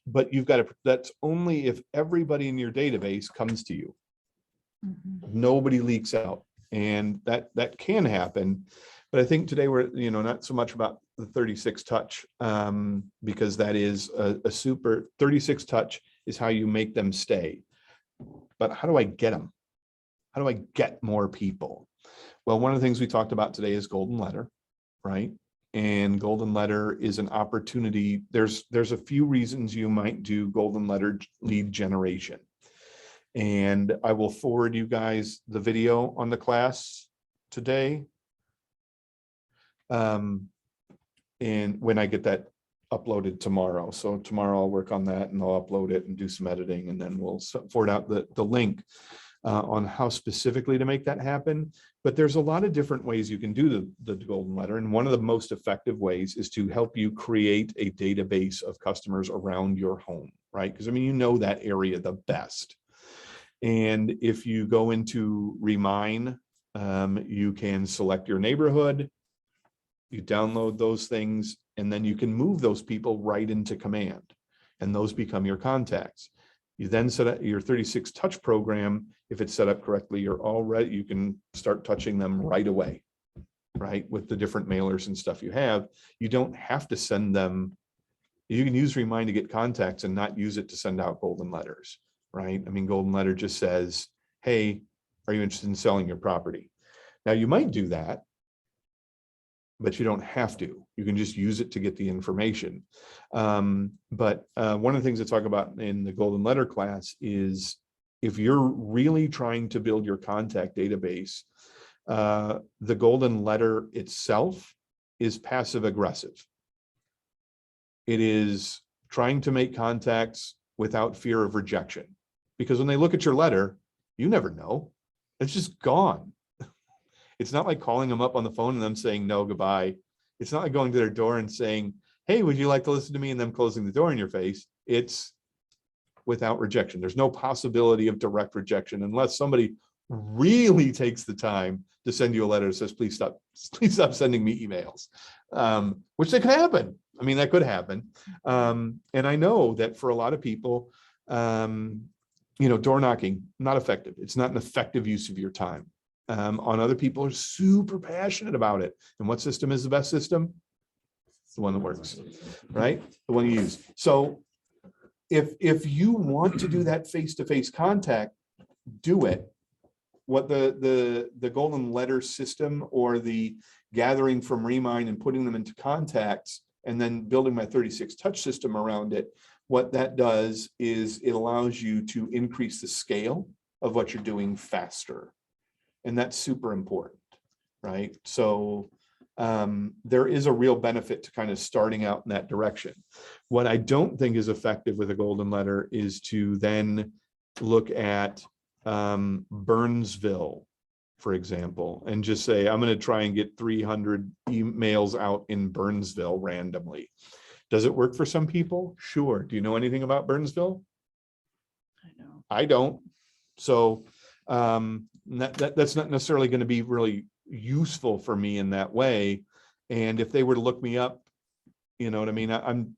But you've got to, that's only if everybody in your database comes to you. Nobody leaks out. And that can happen. But I think today we're, not so much about the 36 touch, because that is a super 36 touch is how you make them stay. But how do I get them? How do I get more people? Well, one of the things we talked about today is golden letter, right? And golden letter is an opportunity. There's a few reasons you might do golden letter lead generation. And I will forward you guys the video on the class today. And when I get that uploaded tomorrow. So tomorrow I'll work on that and I'll upload it and do some editing, and then we'll forward out the link on how specifically to make that happen. But there's a lot of different ways you can do the golden letter. And one of the most effective ways is to help you create a database of customers around your home, right? Because that area the best. And if you go into Remine, you can select your neighborhood, you download those things, and then you can move those people right into Command, and those become your contacts. You then set up your 36 touch program. If it's set up correctly, you can start touching them right away, right? With the different mailers and stuff you have. You don't have to send them. You can use Remind to get contacts and not use it to send out golden letters, right? Golden letter just says, hey, are you interested in selling your property? Now you might do that, but you don't have to. You can just use it to get the information. But one of the things I talk about in the golden letter class is if you're really trying to build your contact database, the golden letter itself is passive aggressive. It is trying to make contacts without fear of rejection, because when they look at your letter, you never know. It's just gone. It's not like calling them up on the phone and them saying no, goodbye. It's not like going to their door and saying, hey, would you like to listen to me? And them closing the door in your face. It's without rejection. There's no possibility of direct rejection unless somebody really takes the time to send you a letter that says, please stop sending me emails, which that could happen. That could happen. And I know that for a lot of people, door knocking, not effective. It's not an effective use of your time. On other people are super passionate about it. And what system is the best system? It's the one that works, right? The one you use. So if you want to do that face-to-face contact, do it. What the golden letter system or the gathering from Remind and putting them into contacts and then building my 36 touch system around it, what that does is it allows you to increase the scale of what you're doing faster. And that's super important, right? So there is a real benefit to kind of starting out in that direction. What I don't think is effective with a golden letter is to then look at Burnsville, for example, and just say, I'm going to try and get 300 emails out in Burnsville randomly. Does it work for some people? Sure. Do you know anything about Burnsville? I don't. So that's not necessarily going to be really useful for me in that way. And if they were to look me up, you know what I mean?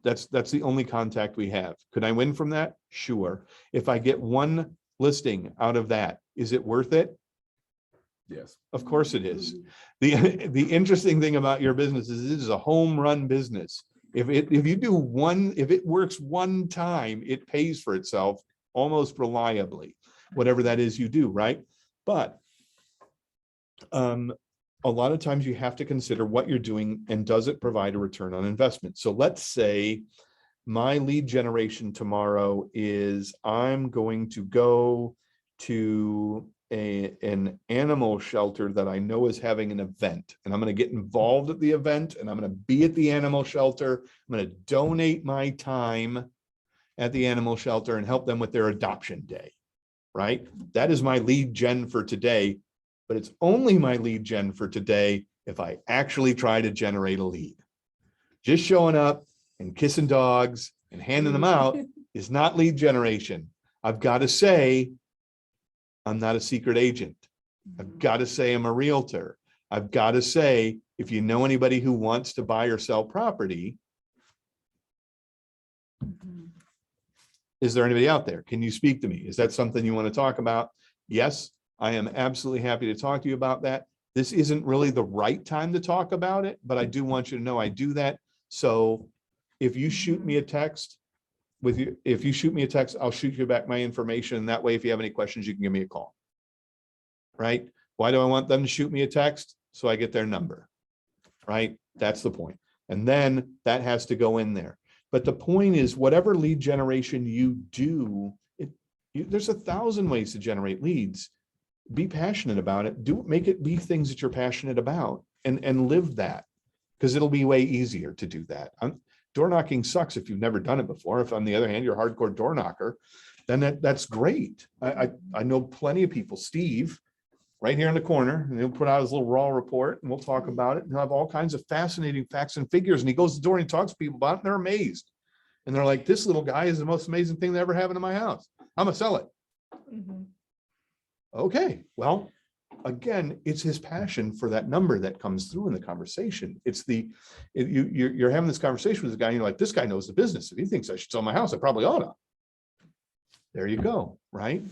That's the only contact we have. Could I win from that? Sure. If I get one listing out of that, is it worth it? Yes. Of course it is. The interesting thing about your business is it is a home run business. If it works one time, it pays for itself almost reliably, whatever that is you do, right? But a lot of times you have to consider what you're doing and does it provide a return on investment. So let's say my lead generation tomorrow is I'm going to go to an animal shelter that I know is having an event, and I'm going to get involved at the event, and I'm going to be at the animal shelter. I'm going to donate my time at the animal shelter and help them with their adoption day, right? That is my lead gen for today, but it's only my lead gen for today if I actually try to generate a lead. Just showing up and kissing dogs and handing them out is not lead generation. I've got to say, I'm not a secret agent. I've got to say I'm a realtor. I've got to say, if you know anybody who wants to buy or sell property, is there anybody out there? Can you speak to me? Is that something you want to talk about? Yes, I am absolutely happy to talk to you about that. This isn't really the right time to talk about it, but I do want you to know I do that. So if you shoot me a text with you, if you shoot me a text, I'll shoot you back my information. And that way, if you have any questions, you can give me a call. Right? Why do I want them to shoot me a text? So I get their number. Right? That's the point. And then that has to go in there. But the point is, whatever lead generation you do, there's 1,000 ways to generate leads. Be passionate about it. Make it be things that you're passionate about and live that, because it'll be way easier to do that. Door knocking sucks if you've never done it before. If on the other hand, you're a hardcore door knocker, then that's great. I know plenty of people, Steve, right here in the corner, and he'll put out his little raw report and we'll talk about it. And he'll have all kinds of fascinating facts and figures. And he goes to the door and he talks to people about it and they're amazed. And they're like, this little guy is the most amazing thing that ever happened in my house. I'm gonna sell it. Mhm. Okay, well, again, it's his passion for that number that comes through in the conversation. It's you're having this conversation with this guy, and you're like, this guy knows the business. If he thinks I should sell my house, I probably ought to. There you go, right?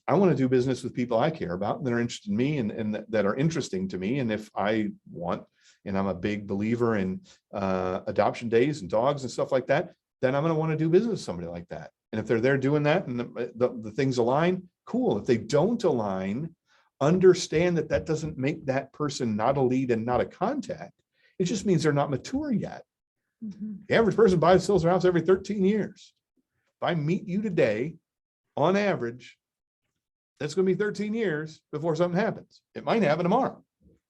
I want to do business with people I care about that are interested in me and that are interesting to me. And if I want, and I'm a big believer in adoption days and dogs and stuff like that, then I'm going to want to do business with somebody like that. And if they're there doing that and the things align, cool. If they don't align, understand that doesn't make that person not a lead and not a contact. It just means they're not mature yet. Mhm. The average person buys and sells their house every 13 years. If I meet you today, on average, that's going to be 13 years before something happens. It might happen tomorrow.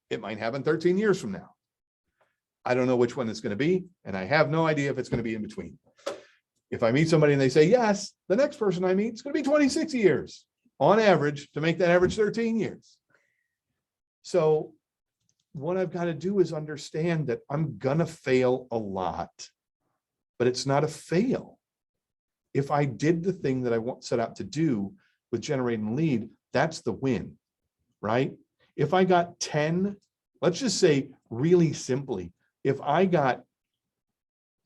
It might happen 13 years from now. I don't know which one it's going to be, and I have no idea if it's going to be in between. If I meet somebody and they say yes, the next person I meet is going to be 26 years on average to make that average 13 years. So what I've got to do is understand that I'm going to fail a lot, but it's not a fail. If I did the thing that I set out to do with generating lead, that's the win, right? If I got 10, let's just say really simply, if I got,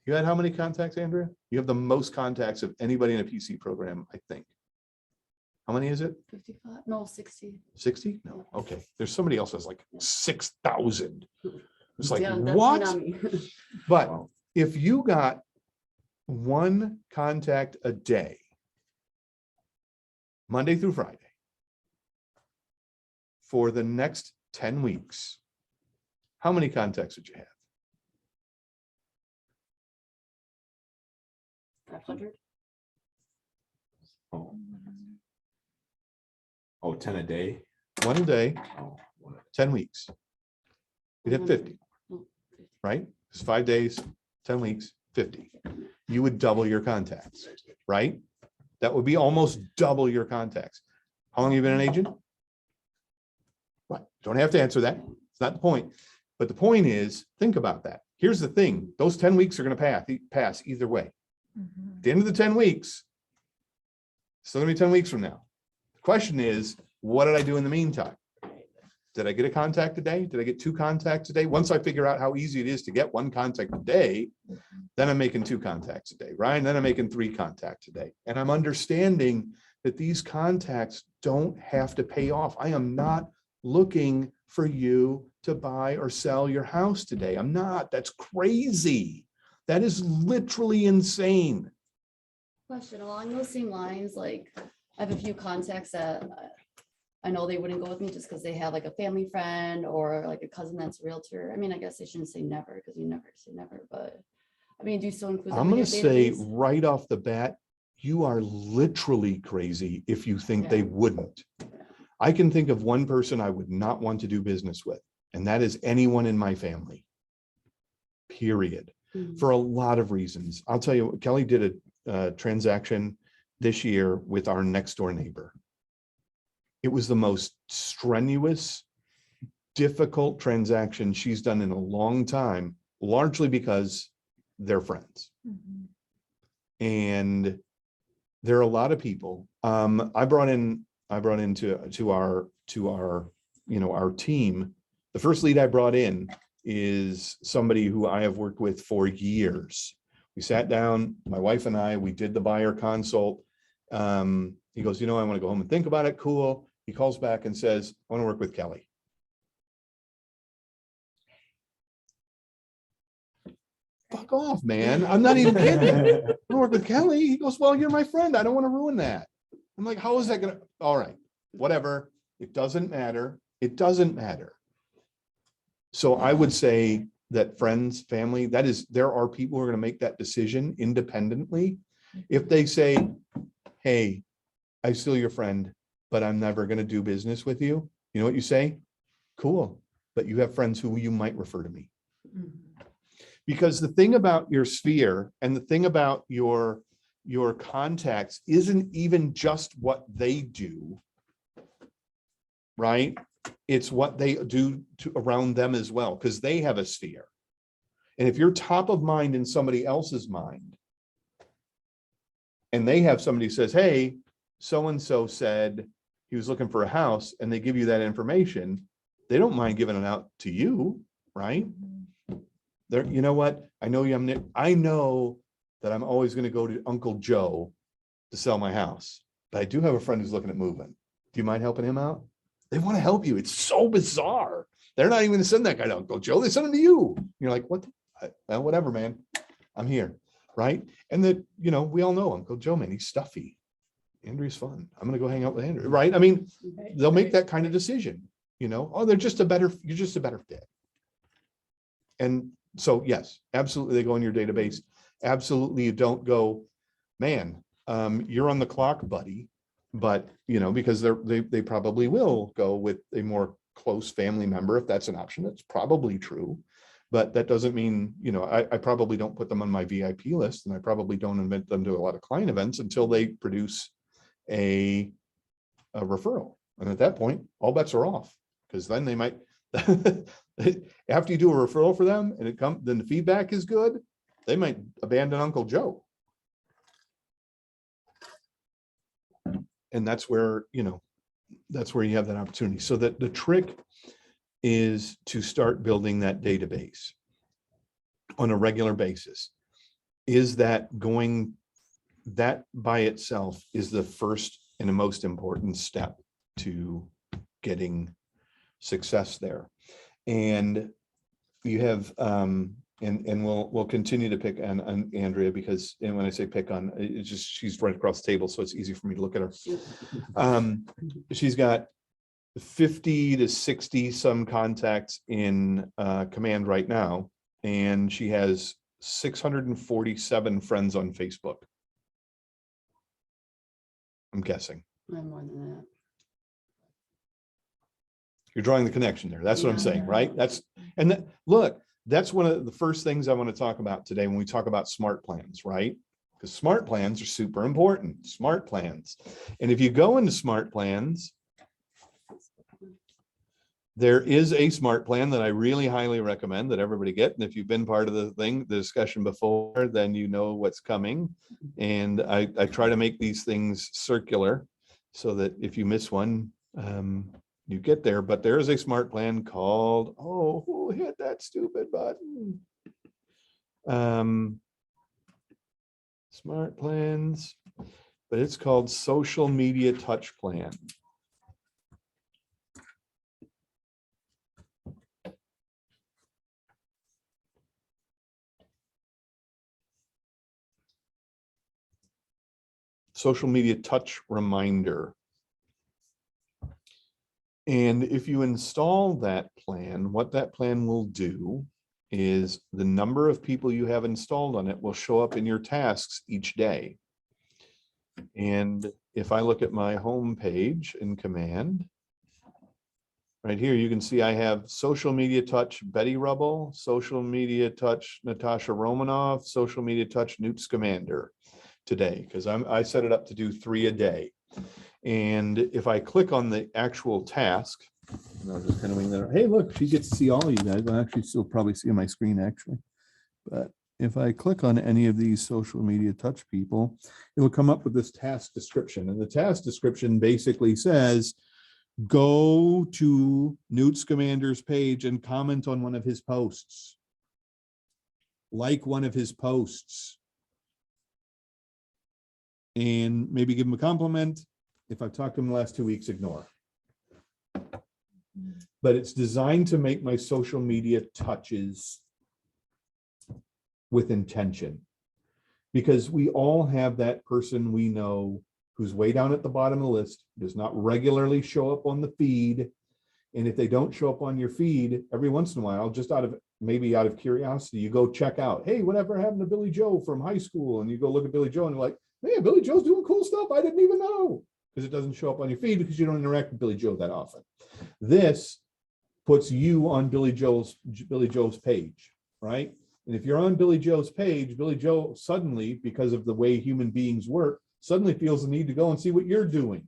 you had how many contacts, Andrea? You have the most contacts of anybody in a PC program, I think. How many is it? 55, no, 60. 60? No, okay. There's somebody else that's like 6,000. It's like, Yeah, definitely what? not me. But if you got one contact a day, Monday through Friday, for the next 10 weeks, how many contacts would you have? 500. Oh, 10 a day? One a day, Oh, what? 10 weeks. You'd have 50, Oh, 50. right? It's 5 days, 10 weeks, 50. You would double your contacts, right? That would be almost double your contacts. How long have you been an agent? Right. Don't have to answer that. It's not the point. But the point is, think about that. Here's the thing. Those 10 weeks are going to pass either way. Mhm. At the end of the 10 weeks, still going to be 10 weeks from now. The question is, what did I do in the meantime? Did I get a contact a day? Did I get 2 contacts a day? Once I figure out how easy it is to get 1 contact a day, then I'm making 2 contacts a day, right? Then I'm making 3 contacts a day. And I'm understanding that these contacts don't have to pay off. I am not looking for you to buy or sell your house today. I'm not. That's crazy. That is literally insane. Question along those same lines, like I have a few contacts that I know they wouldn't go with me just because they have like a family friend or like a cousin that's a realtor. I mean, I guess I shouldn't say never because you never say never, but I mean, do you still include them I'm in going your to say database? right off the bat, you are literally crazy if you think they Yeah. wouldn't. I can think of one person I would not want to do business with, and that is anyone in my family. Period. Mhm. For a lot of reasons. I'll tell you, Kelly did a transaction this year with our next door neighbor. It was the most strenuous, difficult transaction she's done in a long time, largely because they're friends. Mhm. And there are a lot of people. I brought into our our team. The first lead I brought in is somebody who I have worked with for years. We sat down, my wife and I, we did the buyer consult. He goes, I want to go home and think about it. Cool. He calls back and says, I want to work with Kelly. Fuck off, man. I'm not even kidding. I want to work with Kelly. He goes, well, you're my friend. I don't want to ruin that. I'm like, how is that gonna? All right, whatever. It doesn't matter. It doesn't matter. So I would say that friends, family, that is, there are people who are going to make that decision independently. If they say, hey, I'm still your friend, but I'm never going to do business with you. You know what you say? Cool. But you have friends who you might refer to me. Because the thing about your sphere and the thing about your contacts isn't even just what they do, right? It's what they do to around them as well, because they have a sphere. And if you're top of mind in somebody else's mind, and they have somebody who says, hey, so-and-so said he was looking for a house, and they give you that information, they don't mind giving it out to you, right? There, you know what? I know that I'm always going to go to Uncle Joe to sell my house, but I do have a friend who's looking at moving. Do you mind helping him out? They want to help you. It's so bizarre. They're not even going to send that guy to Uncle Joe. They send him to you. You're like, what? Well, whatever, man. I'm here, right? And that, you know, we all know Uncle Joe, man. He's stuffy. Andrew's fun. I'm going to go hang out with Andrew, right? I mean, they'll make that kind of decision. You know, oh, you're just a better fit. And so, yes, absolutely, they go in your database. Absolutely, you don't go, man, you're on the clock, buddy. But, you know, because they probably will go with a more close family member if that's an option. That's probably true. But that doesn't mean, you know, I probably don't put them on my VIP list, and I probably don't invite them to a lot of client events until they produce a referral. And at that point, all bets are off, because then they might, after you do a referral for them and then the feedback is good, they might abandon Uncle Joe. And that's where, you know, that's where you have that opportunity. So that the trick is to start building that database on a regular basis. Is that by itself is the first and the most important step to getting success there. And you have, and we'll continue to pick on Andrea, because, and when I say pick on, it's just, she's right across the table, so it's easy for me to look at her. She's got 50 to 60 some contacts in Command right now, and she has 647 friends on Facebook. I'm guessing. I have more than that. You're drawing the connection there. That's what I'm saying, right? Look, that's one of the first things I want to talk about today when we talk about smart plans, right? Because smart plans are super important. Smart plans. And if you go into smart plans, there is a smart plan that I really highly recommend that everybody get. And if you've been part of the discussion before, then you know what's coming. And I try to make these things circular so that if you miss one, you get there. But there is a smart plan called, oh, who hit that stupid button? Smart plans, but it's called Social Media Touch Plan. Social Media Touch Reminder. And if you install that plan, what that plan will do is the number of people you have installed on it will show up in your tasks each day. And if I look at my home page in Command, right here, you can see I have Social Media Touch Betty Rubble, Social Media Touch Natasha Romanoff, Social Media Touch Newt Scamander today, because I set it up to do 3 a day. And if I click on the actual task, and I'll just kind of wing that. Hey, look, she gets to see all you guys. I'll actually still probably see on my screen actually. But if I click on any of these social media touch people, it'll come up with this task description. And the task description basically says, go to Newt Scamander's page and comment on one of his posts. Like one of his posts. And maybe give him a compliment. If I've talked to him the last 2 weeks, ignore. But it's designed to make my social media touches with intention. Because we all have that person we know who's way down at the bottom of the list, does not regularly show up on the feed. And if they don't show up on your feed, every once in a while, just maybe out of curiosity, you go check out, hey, whatever happened to Billy Joe from high school? And you go look at Billy Joe and you're like, man, Billy Joe's doing cool stuff I didn't even know. Because it doesn't show up on your feed because you don't interact with Billy Joe that often. This puts you on Billy Joe's page, right? And if you're on Billy Joe's page, Billy Joe suddenly, because of the way human beings work, suddenly feels the need to go and see what you're doing.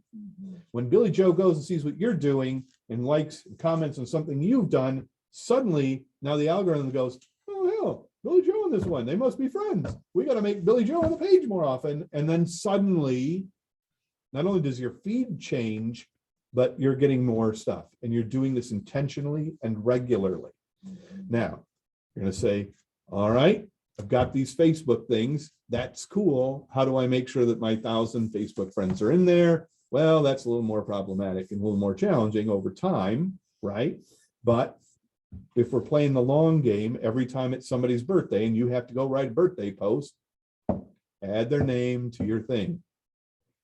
When Billy Joe goes and sees what you're doing and likes and comments on something you've done, suddenly now the algorithm goes, oh hell, Billy Joe and this one, they must be friends. We got to make Billy Joe on the page more often. And then suddenly, not only does your feed change, but you're getting more stuff and you're doing this intentionally and regularly. Now, you're going to say, all right, I've got these Facebook things. That's cool. How do I make sure that my 1,000 Facebook friends are in there? Well, that's a little more problematic and a little more challenging over time, right? But if we're playing the long game, every time it's somebody's birthday and you have to go write a birthday post, add their name to your thing.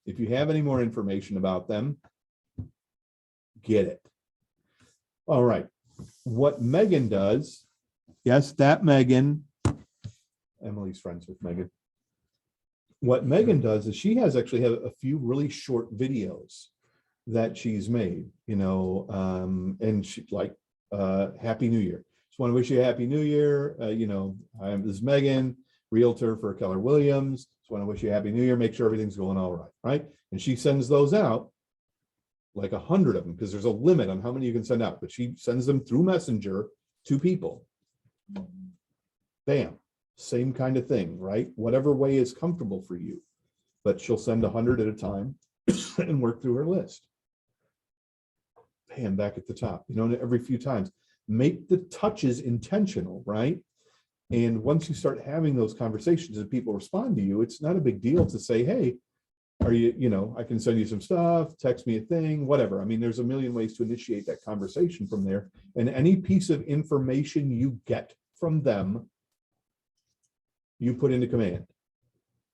If you have any more information about them, get it. All right. What Megan does, yes, that Megan, Emily's friends with Megan. What Megan does is she has actually had a few really short videos that she's made, and she like, Happy New Year. Just want to wish you a Happy New Year. This is Megan, realtor for Keller Williams. Just want to wish you a Happy New Year. Make sure everything's going all right, right? And she sends those out, like 100 of them, because there's a limit on how many you can send out, but she sends them through Messenger to people. Bam, same kind of thing, right? Whatever way is comfortable for you, but she'll send 100 at a time and work through her list. Bam, back at the top, every few times, make the touches intentional, right? And once you start having those conversations and people respond to you, it's not a big deal to say, hey, are you, I can send you some stuff, text me a thing, whatever. I mean, there's a million ways to initiate that conversation from there. And any piece of information you get from them, you put into command.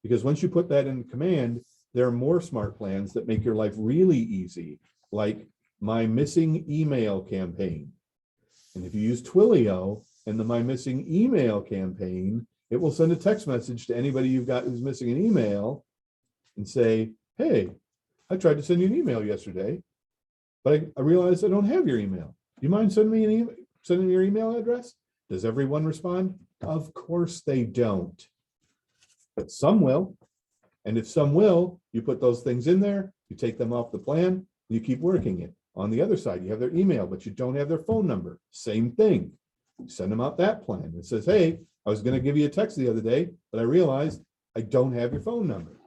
Because once you put that in command, there are more smart plans that make your life really easy, like my missing email campaign. And if you use Twilio and the my missing email campaign, it will send a text message to anybody you've got who's missing an email and say, hey, I tried to send you an email yesterday, but I realized I don't have your email. Do you mind sending me an email, sending your email address? Does everyone respond? Of course they don't, but some will. And if some will, you put those things in there, you take them off the plan, you keep working it. On the other side, you have their email, but you don't have their phone number. Same thing. Send them out that plan. It says, hey, I was going to give you a text the other day, but I realized I don't have your phone number.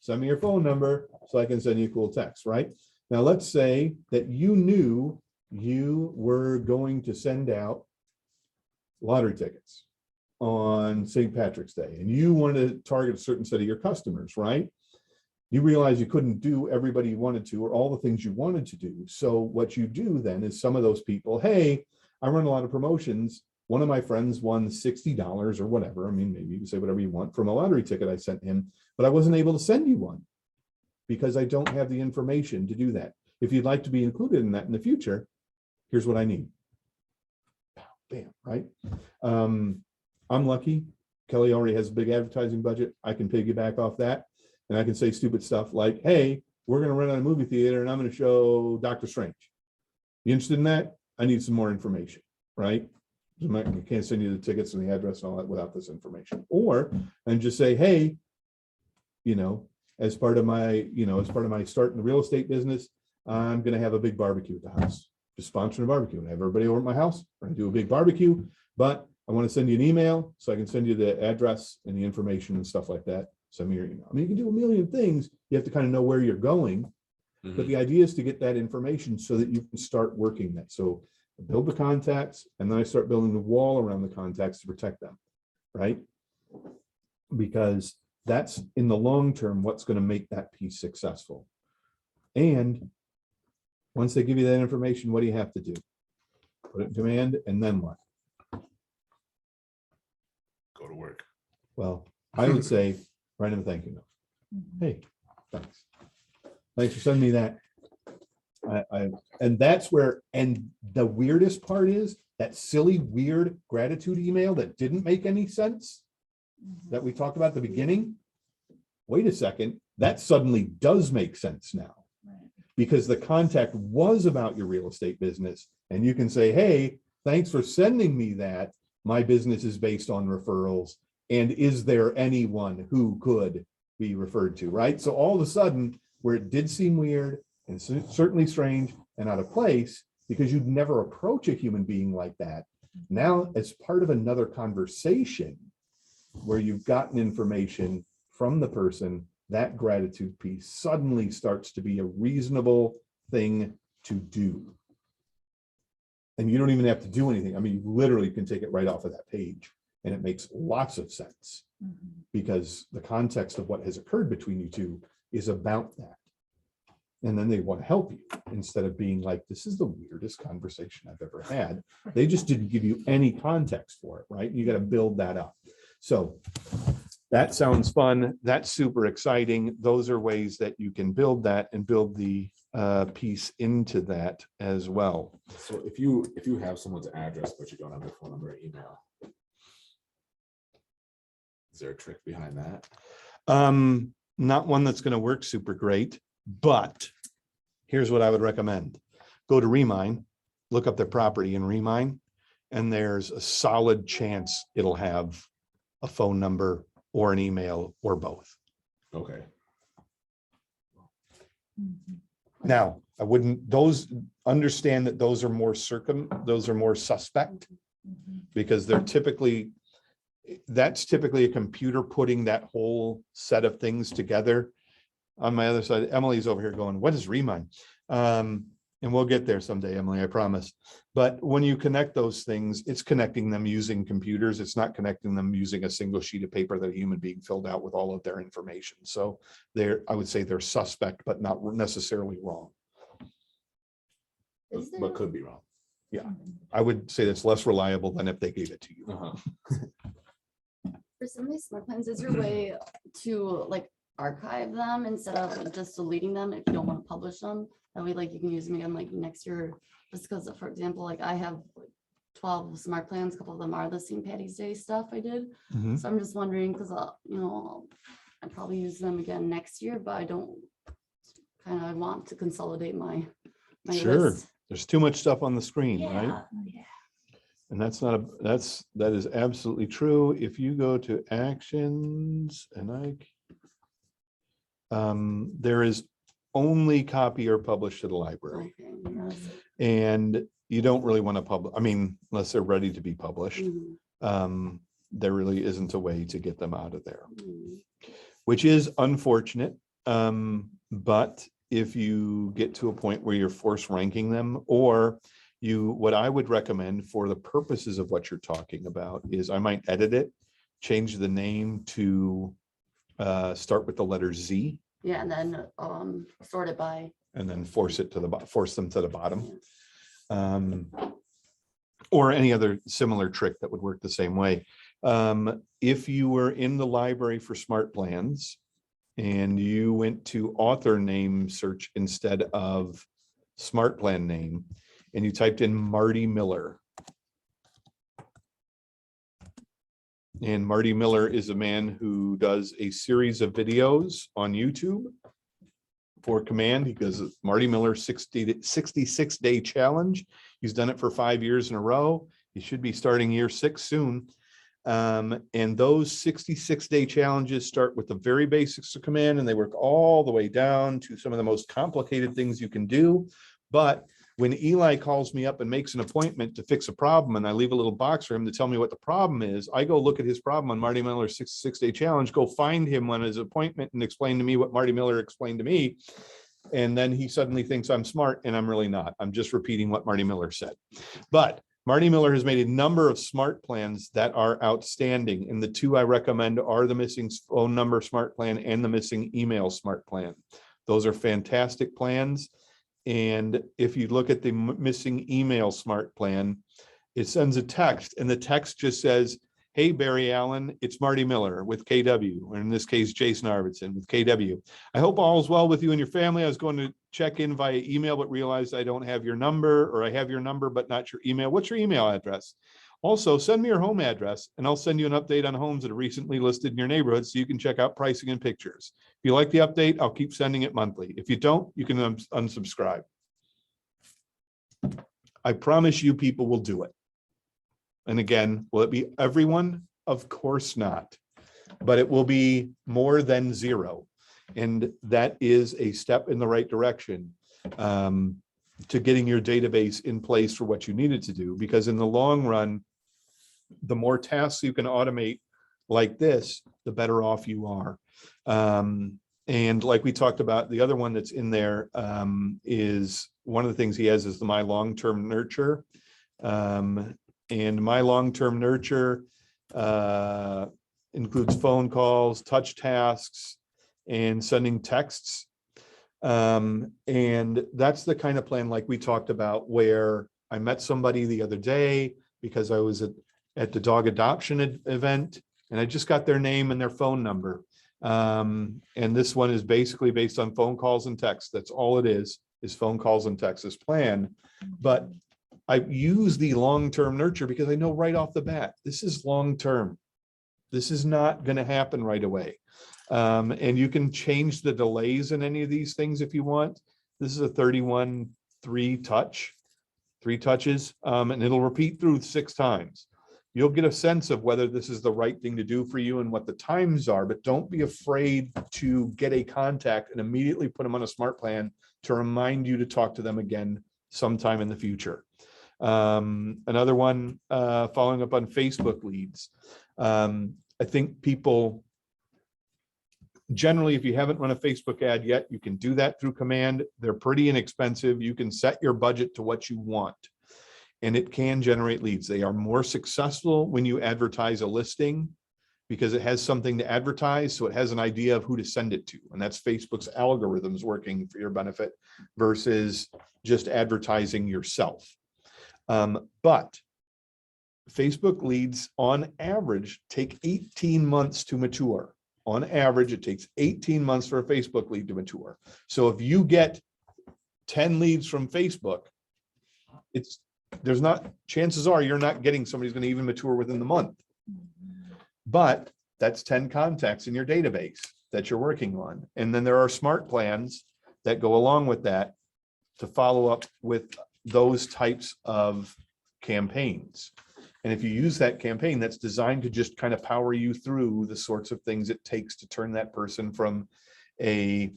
Send me your phone number so I can send you a cool text, right? Now, let's say that you knew you were going to send out lottery tickets on St. Patrick's Day, and you wanted to target a certain set of your customers, right? You realize you couldn't do everybody you wanted to or all the things you wanted to do. So what you do then is some of those people, hey, I run a lot of promotions. One of my friends won $60 or whatever. I mean, maybe you can say whatever you want from a lottery ticket I sent him, but I wasn't able to send you one because I don't have the information to do that. If you'd like to be included in that in the future, here's what I need. Bam, right? I'm lucky. Kelly already has a big advertising budget. I can piggyback off that. And I can say stupid stuff like, hey, we're going to run out a movie theater and I'm going to show Doctor Strange. You interested in that? I need some more information, right? I can't send you the tickets and the address and all that without this information. Or, and just say, hey, as part of my start in the real estate business, I'm going to have a big barbecue at the house. Just sponsoring a barbecue and have everybody over at my house. We're going to do a big barbecue, but I want to send you an email so I can send you the address and the information and stuff like that. Send me your email. I mean, you can do a million things. You have to kind of know where you're going, but the idea is to get that information so that you can start working that. So build the contacts, and then I start building the wall around the contacts to protect them, right? Because that's in the long term what's going to make that piece successful. And Once they give you that information, what do you have to do? Put it in command, and then what? Go to work. Well, I would say, write him a thank you note. Hey, thanks. Thanks for sending me that. And that's where, and the weirdest part is that silly, weird gratitude email that didn't make any sense that we talked about at the beginning. Wait a second, that suddenly does make sense now. Because the contact was about your real estate business. And you can say, hey, thanks for sending me that. My business is based on referrals. And is there anyone who could be referred to, right? So all of a sudden, where it did seem weird and certainly strange and out of place, because you'd never approach a human being like that. Now, as part of another conversation where you've gotten information from the person, that gratitude piece suddenly starts to be a reasonable thing to do. And you don't even have to do anything. I mean, you literally can take it right off of that page, and it makes lots of sense because the context of what has occurred between you two is about that. And then they want to help you instead of being like, this is the weirdest conversation I've ever had. They just didn't give you any context for it, right? You got to build that up. So that sounds fun. That's super exciting. Those are ways that you can build that and build the piece into that as well. So if you have someone's address, but you don't have their phone number or email, is there a trick behind that? Not one that's going to work super great, but here's what I would recommend. Go to Remine, look up their property in Remine, and there's a solid chance it'll have a phone number or an email or both. Okay. Now, I wouldn't, understand that those are more suspect because they're typically, that's typically a computer putting that whole set of things together. On my other side, Emily's over here going, what is Remine? And we'll get there someday, Emily, I promise. But when you connect those things, it's connecting them using computers. It's not connecting them using a single sheet of paper that a human being filled out with all of their information. So I would say they're suspect, but not necessarily wrong. Is there- But could be wrong. Yeah, I would say that's less reliable than if they gave it to you. For some of these smart plans, is there a way to like archive them instead of just deleting them if you don't want to publish them? That way, like you can use them again like next year. Just because, for example, like I have like 12 smart plans, a couple of them are the St. Patty's Day stuff I did. So I'm just wondering, because I probably use them again next year, but I don't I want to consolidate my Sure. list. There's too much stuff on the screen, right? Yeah. And that is absolutely true. If you go to actions and there is only copy or publish to the library. Okay, yes. And you don't really want to publish, I mean, unless they're ready to be published. Mhm, There really isn't a way to get them out of there, mhm. which is unfortunate. But if you get to a point where you're force ranking them, or what I would recommend for the purposes of what you're talking about is I might edit it, change the name to start with the letter Z, Yeah, and then sort it by. and then force them to the bottom. Or any other similar trick that would work the same way. If you were in the library for smart plans and you went to author name search instead of smart plan name, and you typed in Marty Miller. And Marty Miller is a man who does a series of videos on YouTube for Command. He does a Marty Miller 66-day challenge. He's done it for 5 years in a row. He should be starting year 6 soon. And those 66-day challenges start with the very basics of Command, and they work all the way down to some of the most complicated things you can do. But when Eli calls me up and makes an appointment to fix a problem, and I leave a little box for him to tell me what the problem is, I go look at his problem on Marty Miller's 66-day challenge, go find him on his appointment and explain to me what Marty Miller explained to me. And then he suddenly thinks I'm smart, and I'm really not. I'm just repeating what Marty Miller said. But Marty Miller has made a number of smart plans that are outstanding. And the two I recommend are the missing phone number smart plan and the missing email smart plan. Those are fantastic plans. And if you look at the missing email smart plan, it sends a text and the text just says, hey, Barry Allen, it's Marty Miller with KW, or in this case, Jason Arvidsson with KW. I hope all is well with you and your family. I was going to check in via email, but realized I don't have your number, or I have your number, but not your email. What's your email address? Also, send me your home address and I'll send you an update on homes that are recently listed in your neighborhood so you can check out pricing and pictures. If you like the update, I'll keep sending it monthly. If you don't, you can unsubscribe. I promise you people will do it. And again, will it be everyone? Of course not. But it will be more than zero. And that is a step in the right direction to getting your database in place for what you need it to do. Because in the long run, the more tasks you can automate like this, the better off you are. And like we talked about, the other one that's in there is one of the things he has is the My Long-Term Nurture. And My Long-Term Nurture includes phone calls, touch tasks, and sending texts. And that's the kind of plan like we talked about, where I met somebody the other day because I was at the dog adoption event, and I just got their name and their phone number. And this one is basically based on phone calls and texts. That's all it is phone calls and texts, this plan. But I use the long-term nurture because I know right off the bat, this is long-term. This is not going to happen right away. And you can change the delays in any of these things if you want. This is a 31-3 touch, 3 touches, and it'll repeat through 6 times. You'll get a sense of whether this is the right thing to do for you and what the times are, but don't be afraid to get a contact and immediately put them on a smart plan to remind you to talk to them again sometime in the future. Another one, following up on Facebook leads. I think people, generally, if you haven't run a Facebook ad yet, you can do that through command. They're pretty inexpensive. You can set your budget to what you want, and it can generate leads. They are more successful when you advertise a listing because it has something to advertise, so it has an idea of who to send it to. And that's Facebook's algorithms working for your benefit versus just advertising yourself. But Facebook leads on average take 18 months to mature. On average, it takes 18 months for a Facebook lead to mature. So if you get 10 leads from Facebook, chances are you're not getting somebody who's going to even mature within the month. But that's 10 contacts in your database that you're working on. And then there are smart plans that go along with that to follow up with those types of campaigns. And if you use that campaign, that's designed to just kind of power you through the sorts of things it takes to turn that person from into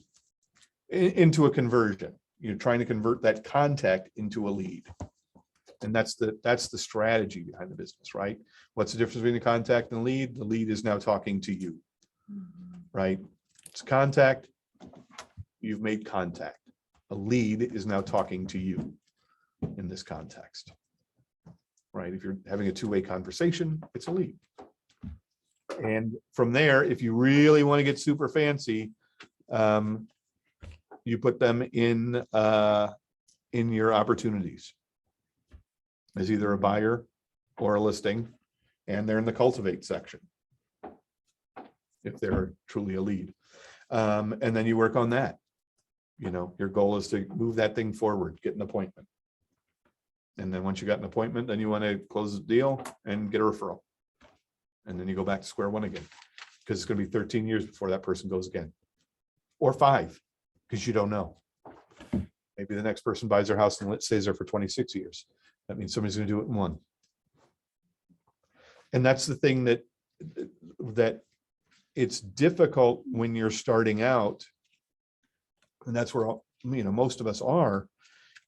a conversion. You're trying to convert that contact into a lead. And that's the strategy behind the business, right? What's the difference between a contact and a lead? The lead is now talking to you, right? It's contact, you've made contact. A lead is now talking to you in this context, right? If you're having a two-way conversation, it's a lead. And from there, if you really want to get super fancy, you put them in your opportunities as either a buyer or a listing, and they're in the cultivate section if they're truly a lead. And then you work on that. You know, your goal is to move that thing forward, get an appointment. And then once you got an appointment, then you want to close the deal and get a referral. And then you go back to square one again, because it's going to be 13 years before that person goes again, or 5, because you don't know. Maybe the next person buys their house and it stays there for 26 years. That means somebody's going to do it in 1. And that's the thing that it's difficult when you're starting out. And that's where, most of us are,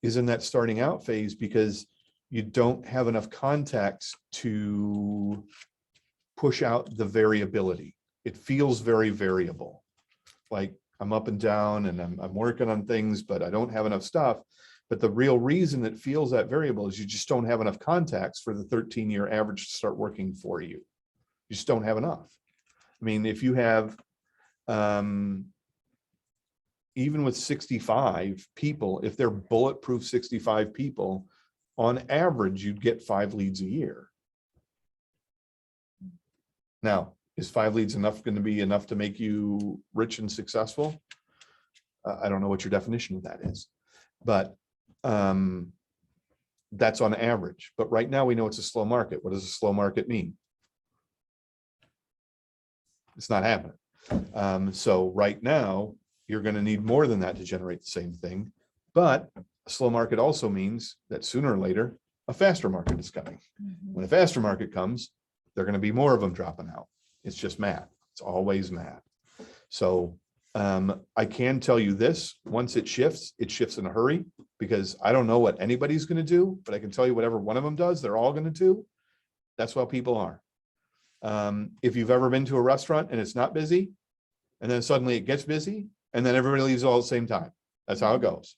is in that starting out phase, because you don't have enough contacts to push out the variability. It feels very variable. Like I'm up and down and I'm working on things, but I don't have enough stuff. But the real reason it feels that variable is you just don't have enough contacts for the 13-year average to start working for you. You just don't have enough. I mean, if you have, even with 65 people, if they're bulletproof 65 people, on average, you'd get 5 leads a year. Now, is 5 leads going to be enough to make you rich and successful? I don't know what your definition of that is, but that's on average. But right now we know it's a slow market. What does a slow market mean? It's not happening. So right now you're going to need more than that to generate the same thing. But a slow market also means that sooner or later, a faster market is coming. When a faster market comes, there are going to be more of them dropping out. It's just math. It's always math. So I can tell you this, once it shifts in a hurry, because I don't know what anybody's going to do, but I can tell you whatever one of them does, they're all going to do. That's how people are. If you've ever been to a restaurant and it's not busy, and then suddenly it gets busy, and then everybody leaves all at the same time. That's how it goes.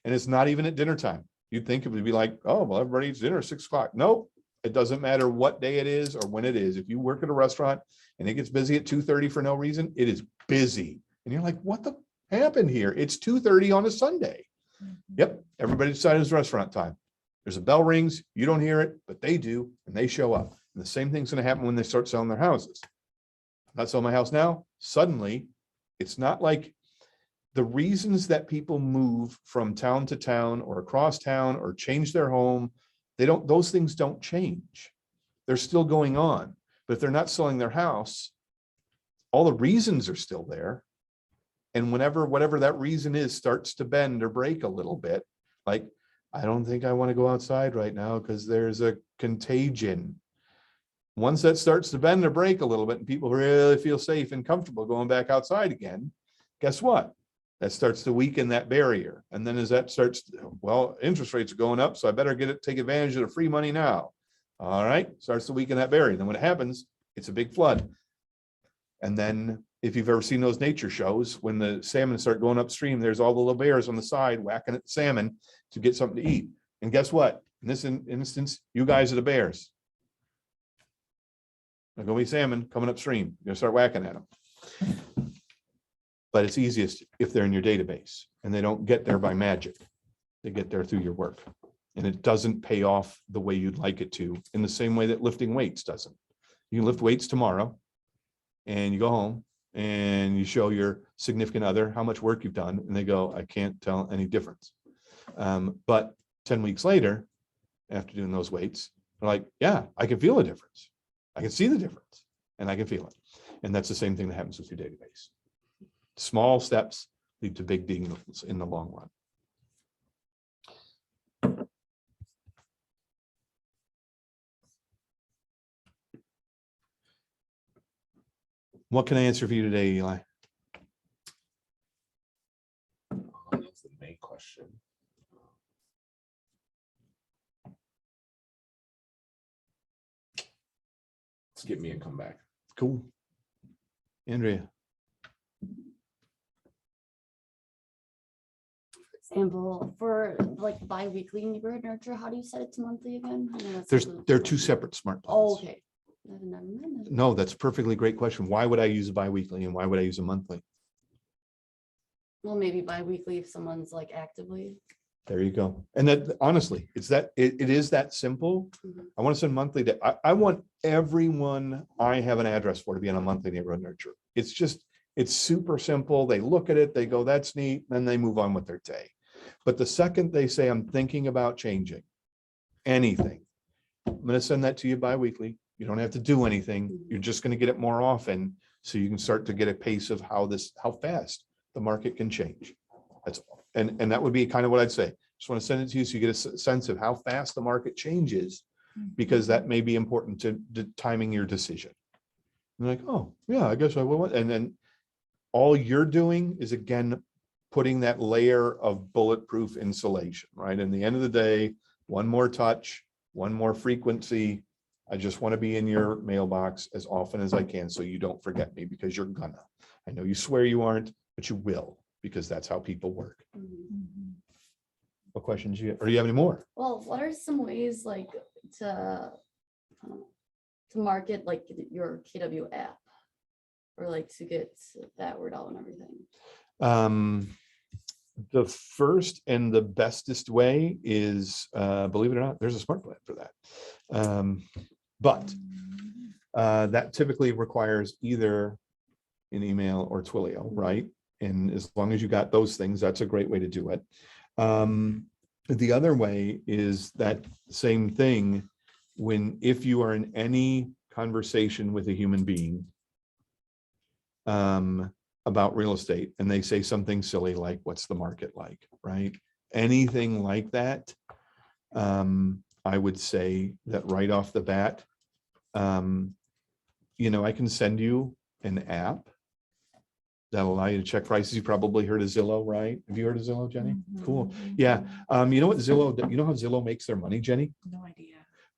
And it's not even at dinner time. You'd think it would be like, oh, well, everybody eats dinner at 6 o'clock. Nope. It doesn't matter what day it is or when it is. If you work at a restaurant and it gets busy at 2:30 for no reason, it is busy. And you're like, what the happened here? It's 2:30 on a Sunday. Yep. Everybody decided it's restaurant time. There's a bell rings. You don't hear it, but they do. And they show up. And the same thing's going to happen when they start selling their houses. I'm not selling my house now. Suddenly, it's not like the reasons that people move from town to town or across town or change their home, those things don't change. They're still going on. But if they're not selling their house, all the reasons are still there. And whatever that reason is starts to bend or break a little bit, like, I don't think I want to go outside right now because there's a contagion. Once that starts to bend or break a little bit and people really feel safe and comfortable going back outside again, guess what? That starts to weaken that barrier. And then as that starts, well, interest rates are going up, so I better take advantage of the free money now. All right, starts to weaken that barrier. Then when it happens, it's a big flood. And then if you've ever seen those nature shows, when the salmon start going upstream, there's all the little bears on the side whacking at the salmon to get something to eat. And guess what? In this instance, you guys are the bears. There's gonna be salmon coming upstream. You're gonna start whacking at them. But it's easiest if they're in your database and they don't get there by magic. They get there through your work. And it doesn't pay off the way you'd like it to, in the same way that lifting weights doesn't. You can lift weights tomorrow and you go home and you show your significant other how much work you've done, and they go, I can't tell any difference. But 10 weeks later, after doing those weights, they're like, yeah, I can feel a difference. I can see the difference and I can feel it. And that's the same thing that happens with your database. Small steps lead to big deals in the long run. What can I answer for you today, Eli? That's the main question. Skip me and come back. Cool. Andrea. Example for like bi-weekly neighborhood nurture, how do you set it to monthly again? I know that's a There's little- they're two separate smart Oh, plans. okay. Never mind. No, that's a perfectly great question. Why would I use a biweekly and why would I use a monthly? Well, maybe bi-weekly if someone's like actively. There you go. And that honestly, it is that simple. Mhm. I want to send monthly I want everyone I have an address for to be on a monthly neighborhood nurture. It's super simple. They look at it, they go, that's neat, then they move on with their day. But the second they say, I'm thinking about changing anything, I'm going to send that to you bi-weekly. You don't have to do anything. You're just going to get it more often. So you can start to get a pace of how fast the market can change. That's all. And that would be kind of what I'd say. Just want to send it to you so you get a sense of how fast the market changes, because that may be important to timing your decision. You're like, oh yeah, I guess I will. And then all you're doing is again, putting that layer of bulletproof insulation, right? In the end of the day, one more touch, one more frequency. I just want to be in your mailbox as often as I can so you don't forget me, because you're gonna. I know you swear you aren't, but you will, because that's how people work. Mhm. What questions you, or do you have any more? Well, what are some ways like to market like your KW app, or like to get that word out and everything? The first and the bestest way is, believe it or not, there's a smart plan for that. But that typically requires either an email or Twilio, right? And as long as you got those things, that's a great way to do it. The other way is that same thing if you are in any conversation with a human being about real estate and they say something silly like, what's the market like, right? Anything like that, I would say that right off the bat, I can send you an app that'll allow you to check prices. You probably heard of Zillow, right? Have you heard of Zillow, Jenny? Cool. Yeah. You know what Zillow, you know how Zillow makes their money, Jenny? No idea.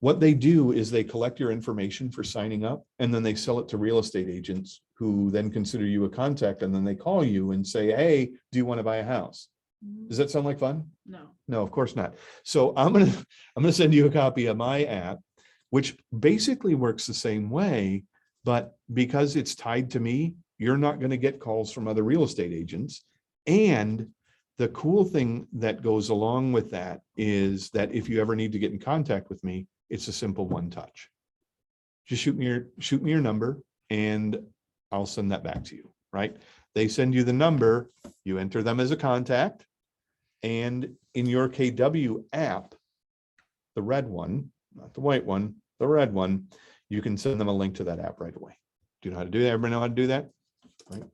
What they do is they collect your information for signing up and then they sell it to real estate agents who then consider you a contact and then they call you and say, hey, do you want to buy a house? Does that sound like fun? No. No, of course not. So I'm gonna send you a copy of my app, which basically works the same way, but because it's tied to me, you're not going to get calls from other real estate agents. And the cool thing that goes along with that is that if you ever need to get in contact with me, it's a simple one touch. Just shoot me your number and I'll send that back to you, right? They send you the number, you enter them as a contact, and in your KW app, the red one, not the white one, the red one, you can send them a link to that app right away. Do you know how to do that? Everybody know how to do that? Right.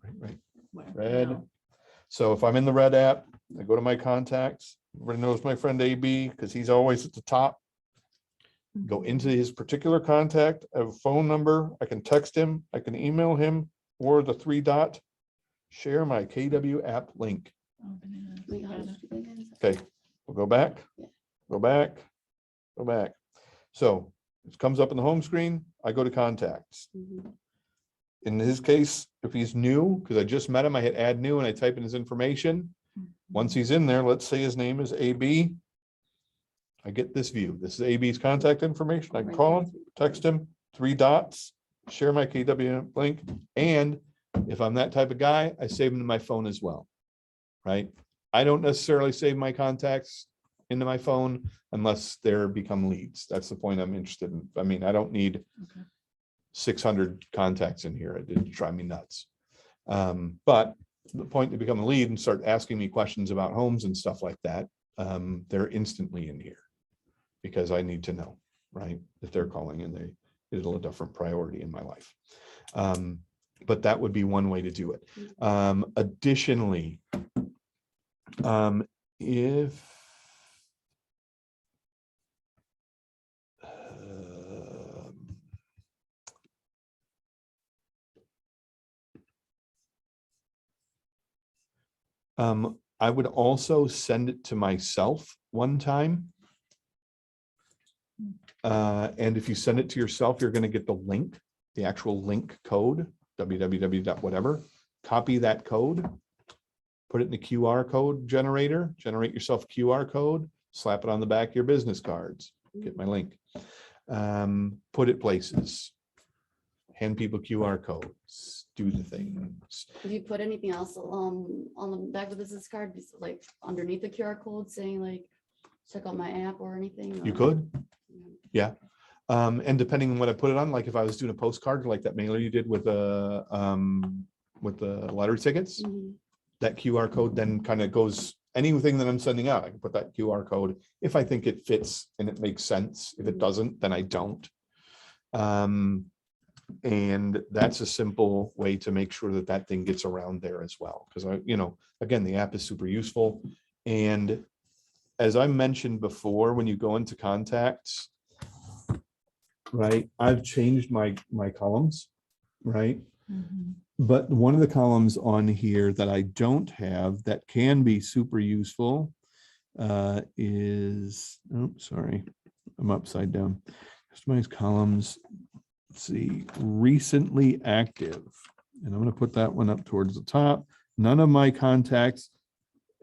Where? Red. No. So if I'm in the red app, I go to my contacts. Everybody knows my friend AB because he's always at the top. Go into his particular contact, I have a phone number. I can text him, I can email him, or the 3-dot, share my KW app link. Oh, bananas. Wait, how Got did it. you do that again? Okay, we'll go back, Yeah. go back, go back. So it comes up in the home screen. I go to contacts. Mhm. In his case, if he's new, because I just met him, I hit add new and I type in his information. Once he's in there, let's say his name is AB. I get this view. This is AB's contact information. I can call him, text him, 3 dots, share my KW link. And if I'm that type of guy, I save them to my phone as well, right? I don't necessarily save my contacts into my phone unless they're become leads. That's the point I'm interested in. I mean, I don't need Okay. 600 contacts in here. It didn't drive me nuts. But the point to become a lead and start asking me questions about homes and stuff like that, they're instantly in here because I need to know, right? If they're calling and it'll a different priority in my life. But that would be one way to do it. Additionally, if I would also send it to myself one time. And if you send it to yourself, you're going to get the link, the actual link code, www.whatever. Copy that code, put it in the QR code generator, generate yourself a QR code, slap it on the back of your business cards, get my link. Put it places, hand people QR codes, do the things. Have you put anything else on the back of the business card, like underneath the QR code saying like, check out my app or anything? You or- could, yeah. And depending on what I put it on, like if I was doing a postcard, like that mailer you did with the lottery tickets, Mhm. that QR code then kind of goes, anything that I'm sending out, I can put that QR code if I think it fits and it makes sense. If it doesn't, then I don't. And that's a simple way to make sure that that thing gets around there as well. Because again, the app is super useful. And as I mentioned before, when you go into contacts, right, I've changed my columns, right? But one of the columns on here that I don't have that can be super useful is, oh, sorry, I'm upside down. Customize columns. Let's see, recently active. And I'm going to put that one up towards the top. None of my contacts,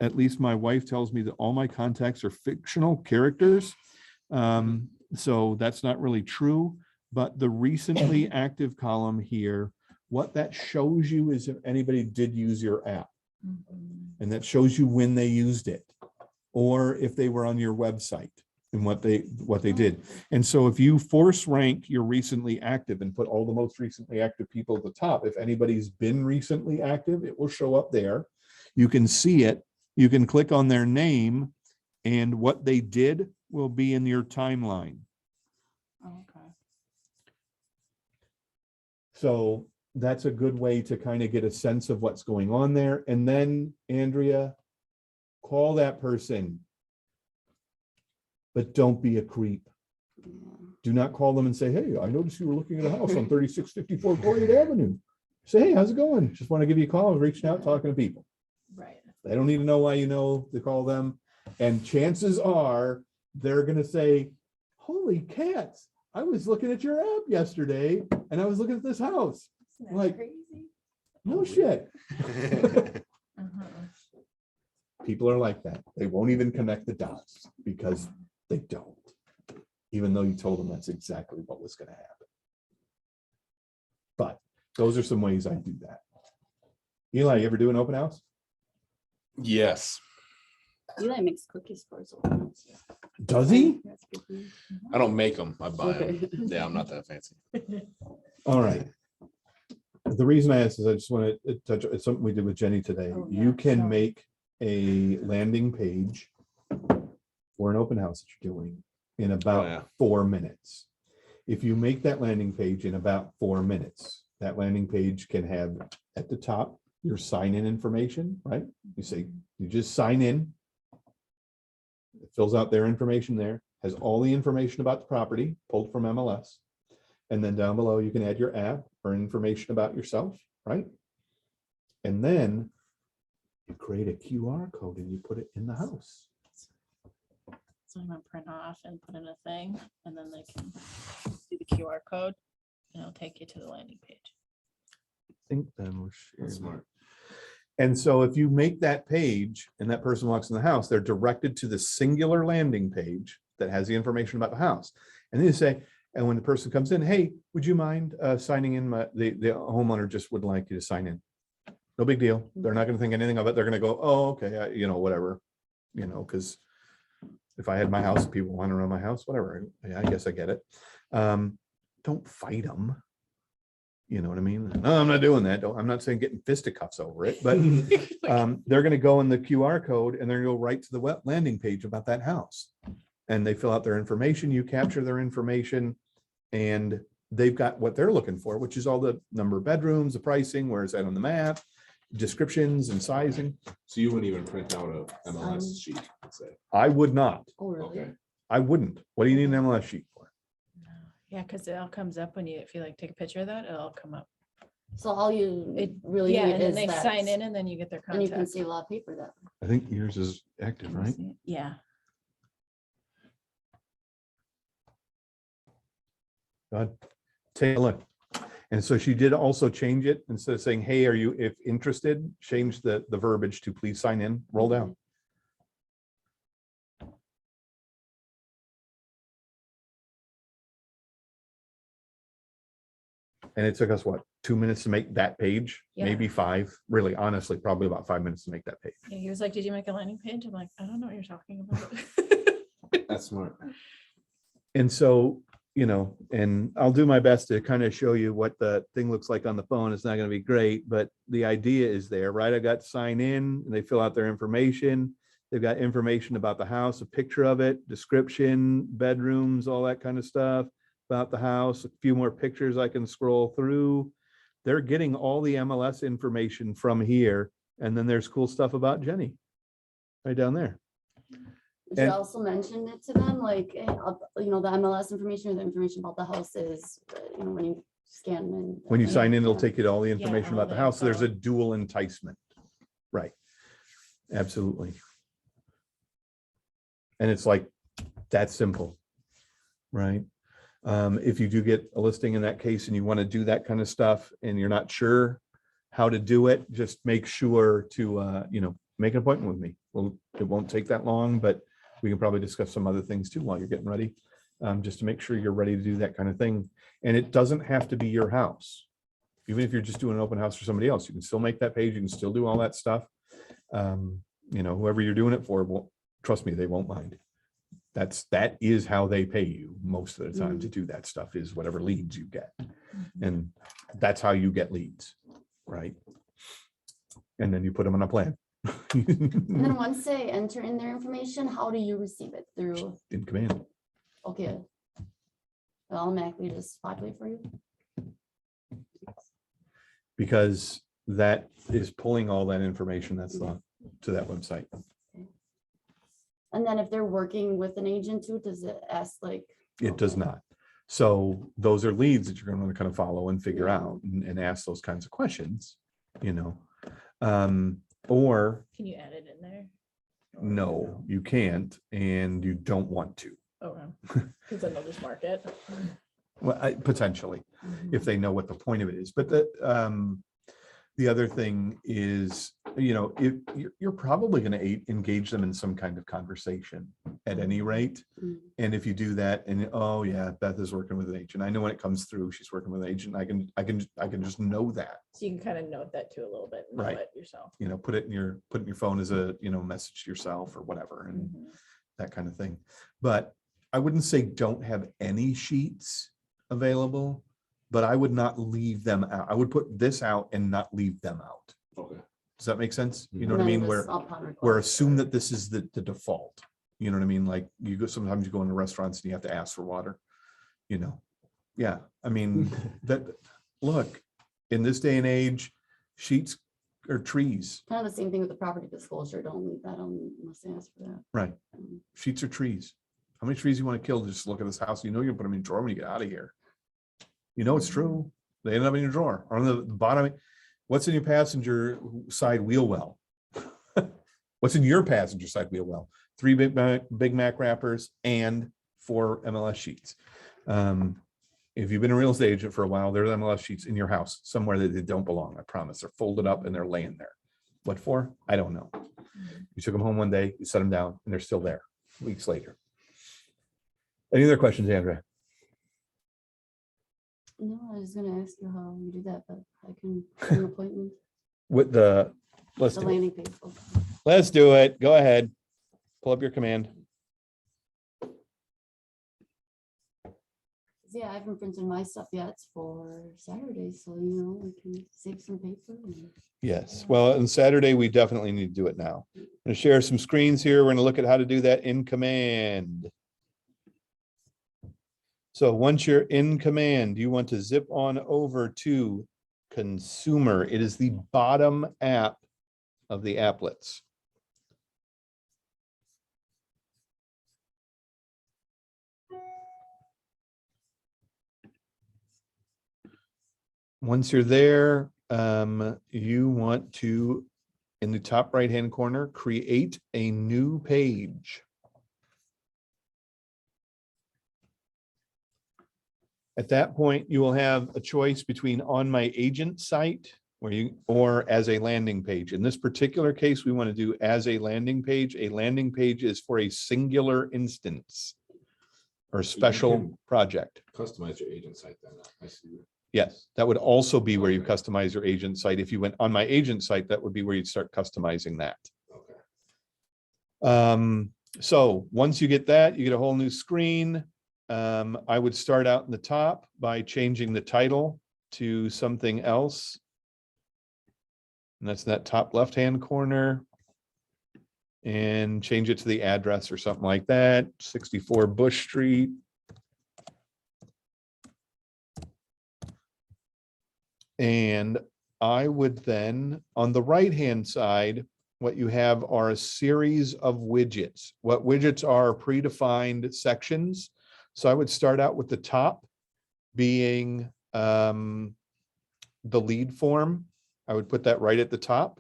at least my wife tells me that all my contacts are fictional characters. So that's not really true. But the recently active column here, what that shows you is if anybody did use your app. and that shows you when they used it, or if they were on your website and what they did. And so if you force rank your recently active and put all the most recently active people at the top, if anybody's been recently active, it will show up there. You can see it. You can click on their name, and what they did will be in your timeline. Okay. So that's a good way to kind of get a sense of what's going on there. And then, Andrea, call that person, but don't be a creep. Do not call them and say, hey, I noticed you were looking at a house on 3654 Collier Avenue. Say, hey, how's it going? Just want to give you a call. I was reaching out, talking to people. Right. They don't need to know why you know to call them. And chances are they're going to say, holy cats, I was looking at your app yesterday and I was looking at this house. Isn't that Like- crazy? No shit. Uh-huh. People are like that. They won't even connect the dots because they don't, even though you told them that's exactly what was going to happen. But those are some ways I do that. Eli, you ever do an open house? Yes, Eli makes cookies for his open house. Does he? That's good for you. I don't make them, I buy them. Okay. Yeah, I'm not that fancy. All right. The reason I asked is I just want to touch, it's something we did with Jenny today. Oh, You yeah, can so- make a landing page for an open house that you're doing in yeah. about 4 minutes. If you make that landing page in about 4 minutes, that landing page can have at the top your sign-in information, right? You say, you just sign in. It fills out their information there, has all the information about the property pulled from MLS. And then down below, you can add your app or information about yourself, right? And then you create a QR code and you put it in the house. So I'm gonna print off and put in a thing, and then they can do the QR code, and it'll take you to the landing page. I think that was That's shared. smart. And so if you make that page and that person walks in the house, they're directed to the singular landing page that has the information about the house. And then you say, and when the person comes in, hey, would you mind signing in? The homeowner just would like you to sign in. No big deal. They're not going to think anything of it. They're going to go, oh, okay, whatever, because if I had my house, people want to run my house, whatever. Yeah, I guess I get it. Don't fight them. You know what I mean? No, I'm not doing that. I'm not saying getting fisticuffs over it, but they're going to go in the QR code and they're going to go right to the web landing page about that house. And they fill out their information, you capture their information, and they've got what they're looking for, which is all the number of bedrooms, the pricing, where is that on the map, descriptions and sizing. So you wouldn't even print out a MLS sheet, let's say. I would not. Oh, really? Okay. I wouldn't. What do you need an MLS sheet for? Yeah, because it all comes up when you, if you like take a picture of that, it'll all come up. So all you It- really Yeah, need and then is they that, sign in and then you get their and you can contact. save a lot of paper that. I think yours is active, right? Yeah. Go ahead. Take a look. And so she did also change it, instead of saying, hey, are you if interested, change the verbiage to please sign in, roll down. And it took us, what, 2 minutes to make that page? Yeah. Maybe 5, really, honestly, probably about 5 minutes to make that page. Yeah, he was like, did you make a landing page? I'm like, I don't know what you're talking about. That's smart. And so, and I'll do my best to kind of show you what the thing looks like on the phone. It's not going to be great, but the idea is there, right? I got to sign in and they fill out their information. They've got information about the house, a picture of it, description, bedrooms, all that kind of stuff about the house, a few more pictures I can scroll through. They're getting all the MLS information from here. And then there's cool stuff about Jenny right down there. Did And- you also mention it to them, like, the MLS information or the information about the houses, when you scan and. When you sign in, it'll Yeah. take you to all the information all about the the house. There's a info. dual enticement. Right. Absolutely. And it's like that simple. Right. If you do get a listing in that case and you want to do that kind of stuff and you're not sure how to do it, just make sure to, make an appointment with me. Well, it won't take that long, but we can probably discuss some other things too while you're getting ready. Just to make sure you're ready to do that kind of thing. And it doesn't have to be your house. Even if you're just doing an open house for somebody else, you can still make that page. You can still do all that stuff. You know, whoever you're doing it for, won't, trust me, they won't mind. That is how they pay you most of the time to do that stuff, is whatever leads you get. And that's how you get leads, right? And then you put them on a plan. And then once they enter in their information, how do you receive it? Through, In command. okay. It automatically just populate for you? Because that is pulling all that information that's to that website. And then if they're working with an agent too, does it ask like? It does Okay. not. So those are leads that you're going to want to kind of follow and figure Yeah. out and ask those kinds of questions, you know. Or Can you add it in there? no, you can't, and you don't want to. Okay, because then they'll just mark it. Well, potentially, if they know what the point of it is. But the other thing is, you know, if you're probably going to engage them in some kind of conversation at any rate. Mhm. And if you do that, and oh yeah, Beth is working with an agent. I know when it comes through, she's working with an agent. I can just know that. So you can kind of note that too a little bit, and know Right. it yourself. You know, put it in your phone as a, you know, message to yourself or whatever, and Mhm. that kind of thing. But I wouldn't say don't have any sheets available, but I would not leave them out. I would put this out and not leave them out. Okay. Does that make sense? You know And what I then mean? just Where upon where request, assume or- that this is the default. You know what I mean? Like you go, sometimes you go into restaurants and you have to ask for water, you know? Yeah, I mean, that, look, in this day and age, sheets are trees, Kind of the same thing with the property disclosure. Don't leave that on unless they ask for that. right? Um, Sheets are trees. How many trees you want to kill? Just look at this house. You know, you're gonna put them in a drawer when you get out of here. You know, it's true. They end up in your drawer or on the bottom. What's in your passenger side wheel well? What's in your passenger side wheel well? 3 Big Mac wrappers and 4 MLS sheets. If you've been a real estate agent for a while, there's MLS sheets in your house somewhere that they don't belong. I promise. They're folded up and they're laying there. What for? I don't know. You took them home one day, you set them down, and they're still there weeks later. Any other questions, Andrea? No, I was gonna ask you how you do that, but I can set an appointment. Let's The do it. landing page. Okay. Let's do it. Go ahead. Pull up your command. Yeah, I haven't printed my stuff yet for Saturday, so you know, we can save some paper. and- Yes, well, on Saturday, we definitely need to do it now. I'm gonna share some screens here. We're gonna look at how to do that in command. So once you're in command, you want to zip on over to consumer. It is the bottom app of the applets. Once you're there, you want to, in the top right-hand corner, create a new page. At that point, you will have a choice between on my agent site or as a landing page. In this particular case, we want to do as a landing page. A landing page is for a singular instance or special can- project. Customize your agent site then. I see. Yes, that would also be where you Okay. customize your agent site. If you went on my agent site, that would be where you'd start customizing that. Okay. So once you get that, you get a whole new screen. I would start out in the top by changing the title to something else. And that's that top left-hand corner. And change it to the address or something like that, 64 Bush Street. And I would then, on the right-hand side, what you have are a series of widgets. What widgets are predefined sections. So I would start out with the top being the lead form. I would put that right at the top.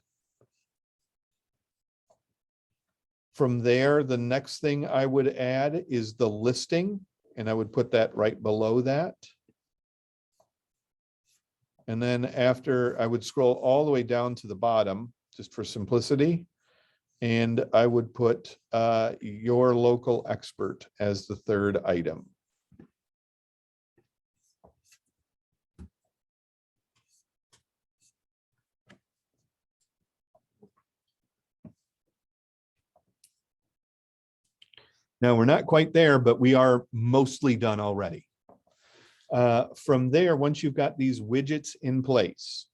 From there, the next thing I would add is the listing, and I would put that right below that. And then after, I would scroll all the way down to the bottom, just for simplicity. And I would put your local expert as the third item. Now, we're not quite there, but we are mostly done already. From there, once you've got these widgets in place,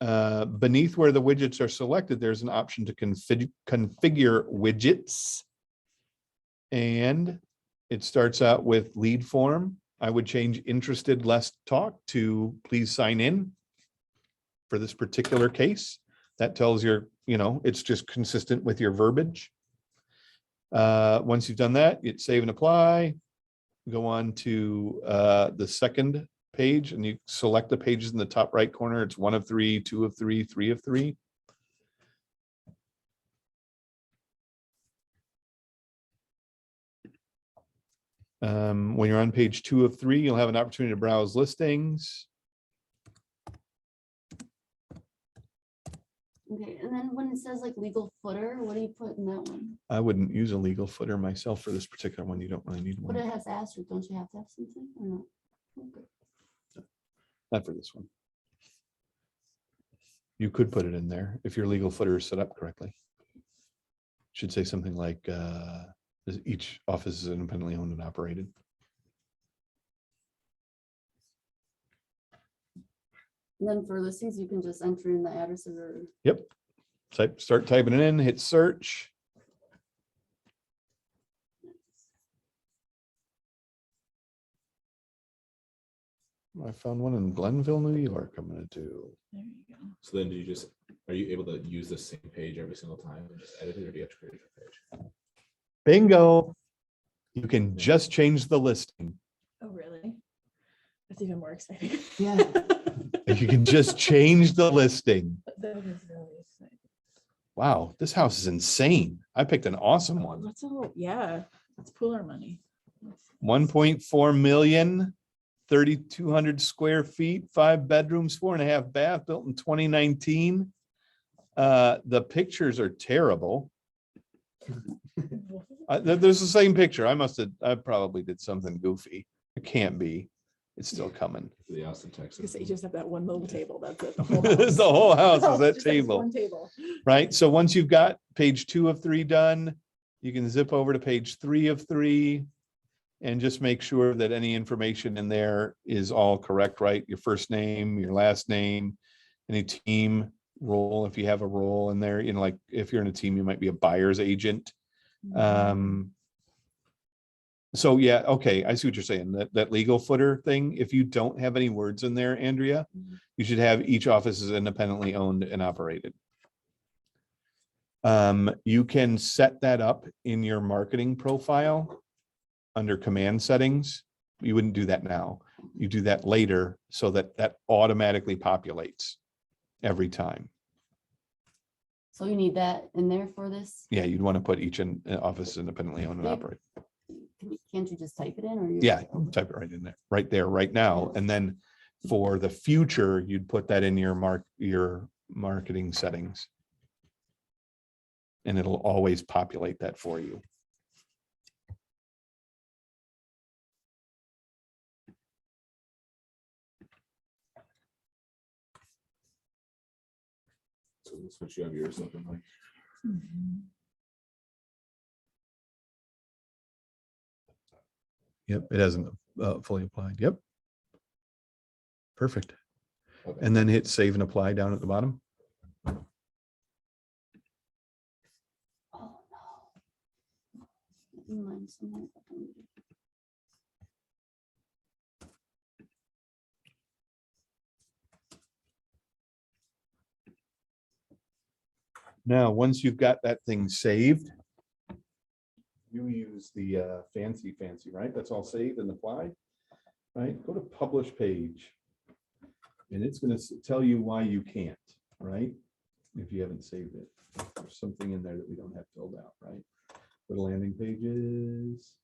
beneath where the widgets are selected, there's an option to configure widgets. And it starts out with lead form. I would change interested, less talk to please sign in for this particular case. That tells your, it's just consistent with your verbiage. Once you've done that, hit save and apply. Go on to the second page and you select the pages in the top right corner. It's 1 of 3, 2 of 3, 3 of 3. When you're on page 2 of 3, you'll have an opportunity to browse listings. Okay, and then when it says like legal footer, what do you put in that one? I wouldn't use a legal footer myself for this particular one. You don't really need But one. it has asterisk, don't you have to have something or not? Okay. Not for this one. You could put it in there if your legal footer is set up correctly. Should say something like each office is independently owned and operated. And then for listings, you can just enter in the addresses or. Yep. Start typing it in, hit search. I found one in Glenville, New York. I'm going to do. There you go. So then are you able to use the same page every single time and just edit it, or do you have to create a page? Bingo. You can just change the listing. Oh, really? That's even more exciting. Yeah. You can just change the listing. That is really exciting. Wow, this house is insane. I picked an awesome one. What's all, yeah, it's pooler money. 1.4 million, 3,200 square feet, 5 bedrooms, 4.5 bath, built in 2019. The pictures are terrible. There's the same picture. I probably did something goofy. It can't be. It's still coming. The Austin, Texas. You just have that one little table, that's it. The whole house is that Just has table, one table. right? So once you've got page 2 of 3 done, you can zip over to page 3 of 3 and just make sure that any information in there is all correct, right? Your first name, your last name, any team role, if you have a role in there, like if you're in a team, you might be a buyer's agent. So yeah, okay, I see what you're saying. That legal footer thing, if you don't have any words in there, Andrea, you should have each office is independently owned and operated. You can set that up in your marketing profile under command settings. You wouldn't do that now. You do that later so that that automatically populates every time. So you need that in there for this? Yeah, you'd want to put each office independently owned and Yeah. operated. Can't you just type it in or? Yeah, type it right in there, right now. And then for the future, you'd put that in your marketing settings. And it'll always populate that for you. So that's what you have yours looking like. Yep, it hasn't fully applied. Yep. Perfect. Okay. And then hit save and apply down at the bottom. Oh, no. Mine's somewhere. Now, once you've got that thing saved, you use the fancy, right? That's all saved and applied, right? Go to publish page. And it's going to tell you why you can't, right? If you haven't saved it. There's something in there that we don't have filled out, right? Go to landing pages.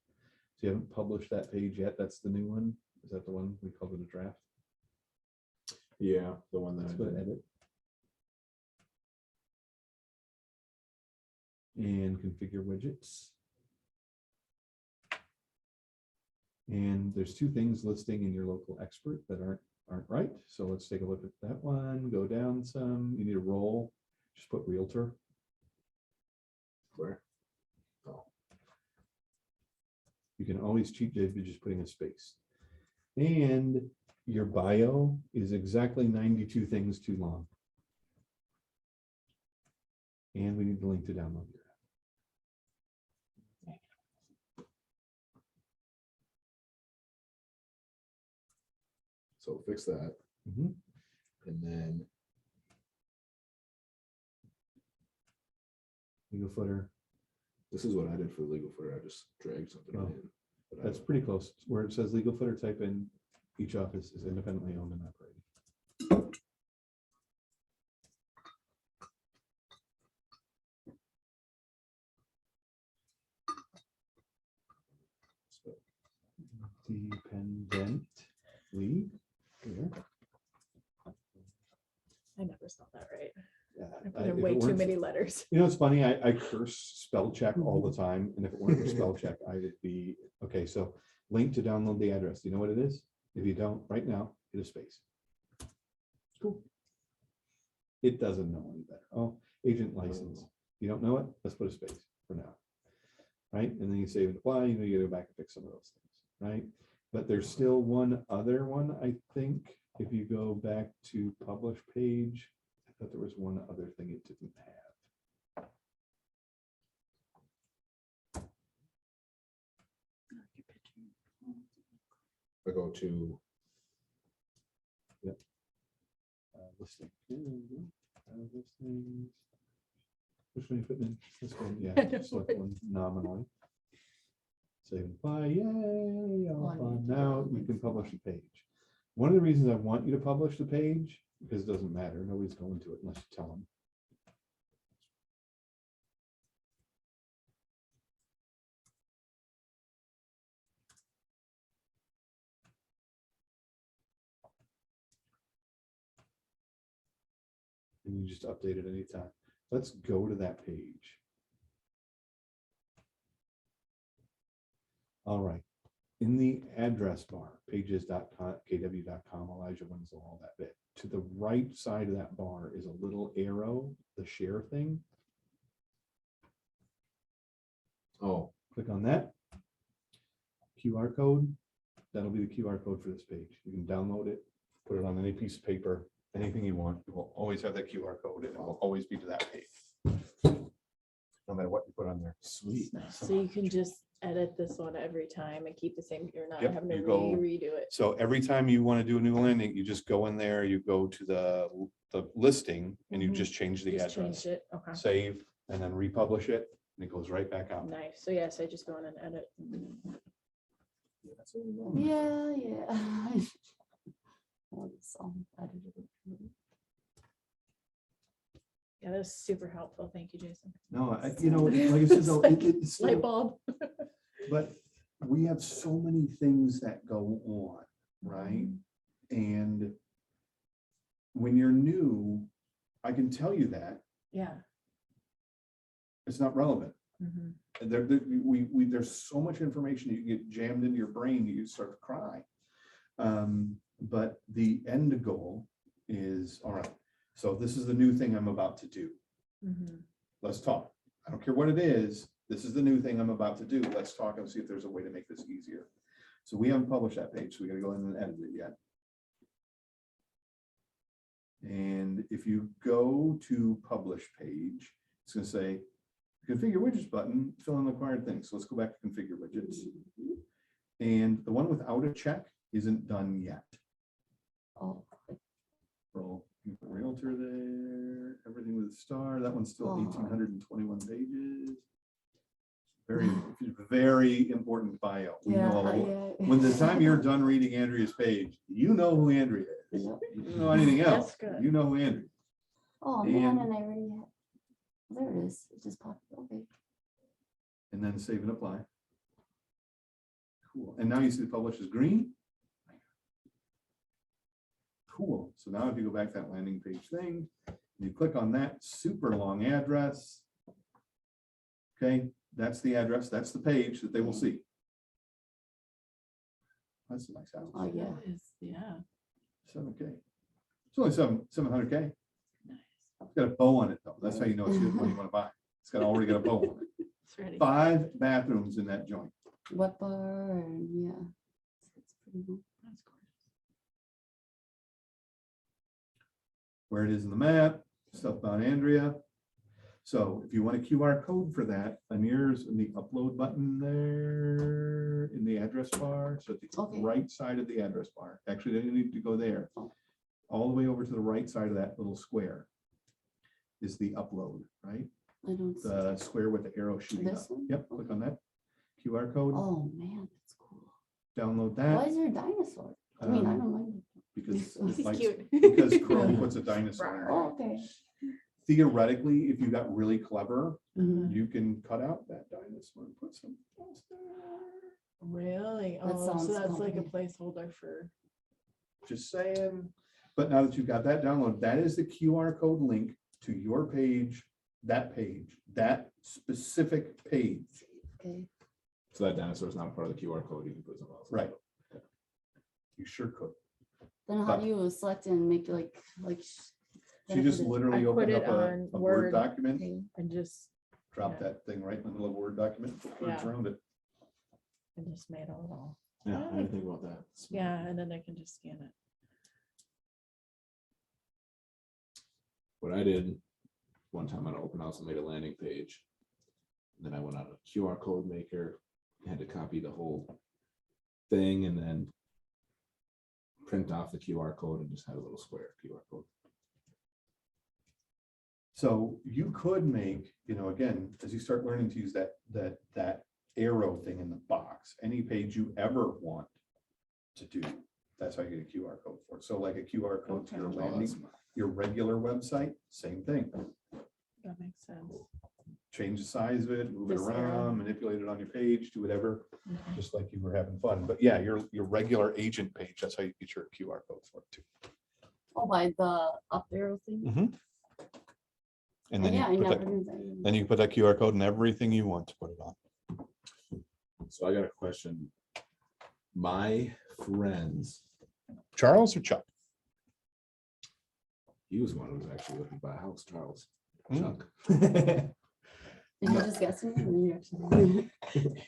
So you haven't published that page yet. That's the new one. Is that the one we called it a draft? Yeah, the one that Let's I go to did. edit. And configure widgets. And there's 2 things listing in your local expert that aren't right. So let's take a look at that one. Go down some. You need a role. Just put realtor. Where? Oh, You can always cheat Dave by just putting a space. And your bio is exactly 92 things too long. And we need the link to download your app. So fix that, Mhm. and then Legal footer. this is what I did for the legal footer. I just dragged something Oh, in. But I That's don't- pretty close. Where it says legal footer, type in each office is independently owned and operated. Dependently. Here. I never spelled that right. Yeah, I put if in it way too weren't- many letters. You know, it's funny, I curse spell check all the time, and if it weren't for spell check, I would be, okay, so link to download the address. You know what it is? If you don't, right now, hit a space. Cool. It doesn't know any better. Oh, agent license. You don't know it? Let's put a space for now. Right? And then you save and apply, you know, you go back and fix some of those things, right? But there's still one other one, I think, if you go back to publish page, I thought there was one other thing it didn't have. I go to, Listing. Listings. Which one you putting in? This one, I yeah, know, select right? one nominally. Save and apply, yay, all Oh, I fun. need to Now do you that. can publish the page. One of the reasons I want you to publish the page, because it doesn't matter, nobody's going to it unless you tell them. And you just update it anytime. Let's go to that page. All right. In the address bar, pages.kw.com, Elijah Winslow, all that bit. To the right side of that bar is a little arrow, the share thing. oh, Click on that. QR code. That'll be the QR code for this page. You can download it, put it on any piece of paper, anything you want. It will always have that QR code and it will always be to that page. No matter what you put on there. Sweet. So you can just edit this one every time and keep the same, you're not Yep, having to you go- redo it. So every time you want to do a new landing, you just go in there, you go to the listing and you Mhm. just change the Just address. change it, okay. Save and then republish it and it goes right back out. Nice, so yes, I just go in and edit. Yeah, yeah. Oh, it's all edited. Yeah, that's super helpful, thank you, Jason. No, you know, like I said, though, it's Light still, bulb. but we have so many things that go on, right? And when you're new, I can tell you that Yeah. it's not relevant. Mhm. And there's so much information, you get jammed into your brain, you start to cry. But the end goal is, all right, so this is the new thing I'm about to do. Mhm. Let's talk. I don't care what it is. This is the new thing I'm about to do. Let's talk and see if there's a way to make this easier. So we haven't published that page, so we gotta go in and edit it yet. And if you go to publish page, it's gonna say configure widgets button, fill in the required things. So let's go back to configure widgets. And the one without a check isn't done yet. Oh, Roll Realtor there, everything with a star. That one's still Oh. 1,821 pages. Very, very important bio. We yeah, know, yeah. when the time you're done reading Andrea's page, you know who Andrea is. Yep. You don't know anything else. That's good. You know who Andrea is. Oh, man, And- and I already had, there it is. It just popped, okay. And then save and apply. Cool. And now you see the publish is green. Cool. So now if you go back to that landing page thing, you click on that super long address. Okay, that's the address. That's the page that they will see. That's a nice house. Oh, yeah. That is, yeah, 7K. It's only 700K. nice. It's got a bow on it though. That's how you know it's good when you want to buy. It's got already got a bow on it. It's ready. 5 bathrooms in that joint. wet bar and yeah. It's pretty cool. where it is in the map, stuff about Andrea. So if you want a QR code for that, Lanier's in the upload button there in the address bar. So at the Okay. right side of the address bar, actually, they need to go there. All the way over to the right side of that little square is the upload, right? I don't see. The square with the arrow shooting up. This one? Yep, click on that QR code, Oh, man, that's cool. download Why that. is there a dinosaur? I mean, I um, don't mind. Because He's it likes- cute. because Chrome puts a dinosaur. in Oh, there. okay. Theoretically, if you got really clever, Mhm. you can cut out that dinosaur and put some else there. Really? That Oh, sounds so that's like a complicated. placeholder for. Just saying. But now that you've got that download, that is the QR code link to your page, that specific page. Okay. So that dinosaur is not part of the QR code. You can put something else. Right. You sure could. Then how do you select and make like? She just literally I put opened it up a on Word Word. document, Okay. And just, dropped yeah. that thing right in the middle of Word document, put words Yeah. around it. and just made a little, Yeah, I didn't think about that. yeah, and then I can just scan it. What I did one time on an open house, I made a landing page. Then I went on a QR code maker, had to copy the whole thing and then print off the QR code and just had a little square QR code. So you could make, again, as you start learning to use that arrow thing in the box, any page you ever want to do, that's how you get a QR code for it. So like a QR code to your Okay. landing, your regular website, same thing. That makes sense. Change the size of it, move it This arrow. around, manipulate it on your page, do whatever, Mhm. just like you were having fun. But yeah, your regular agent page, that's how you get your QR code for it too. Oh, by the up arrow thing? And then Yeah, I you put never that, knew that. then you can put that QR code in everything you want to put it on. So I got a question. My friends, Charles or Chuck? he was one who was actually looking to buy a house, Charles. Hmm. Chuck. Did you just guess me? Or you actually-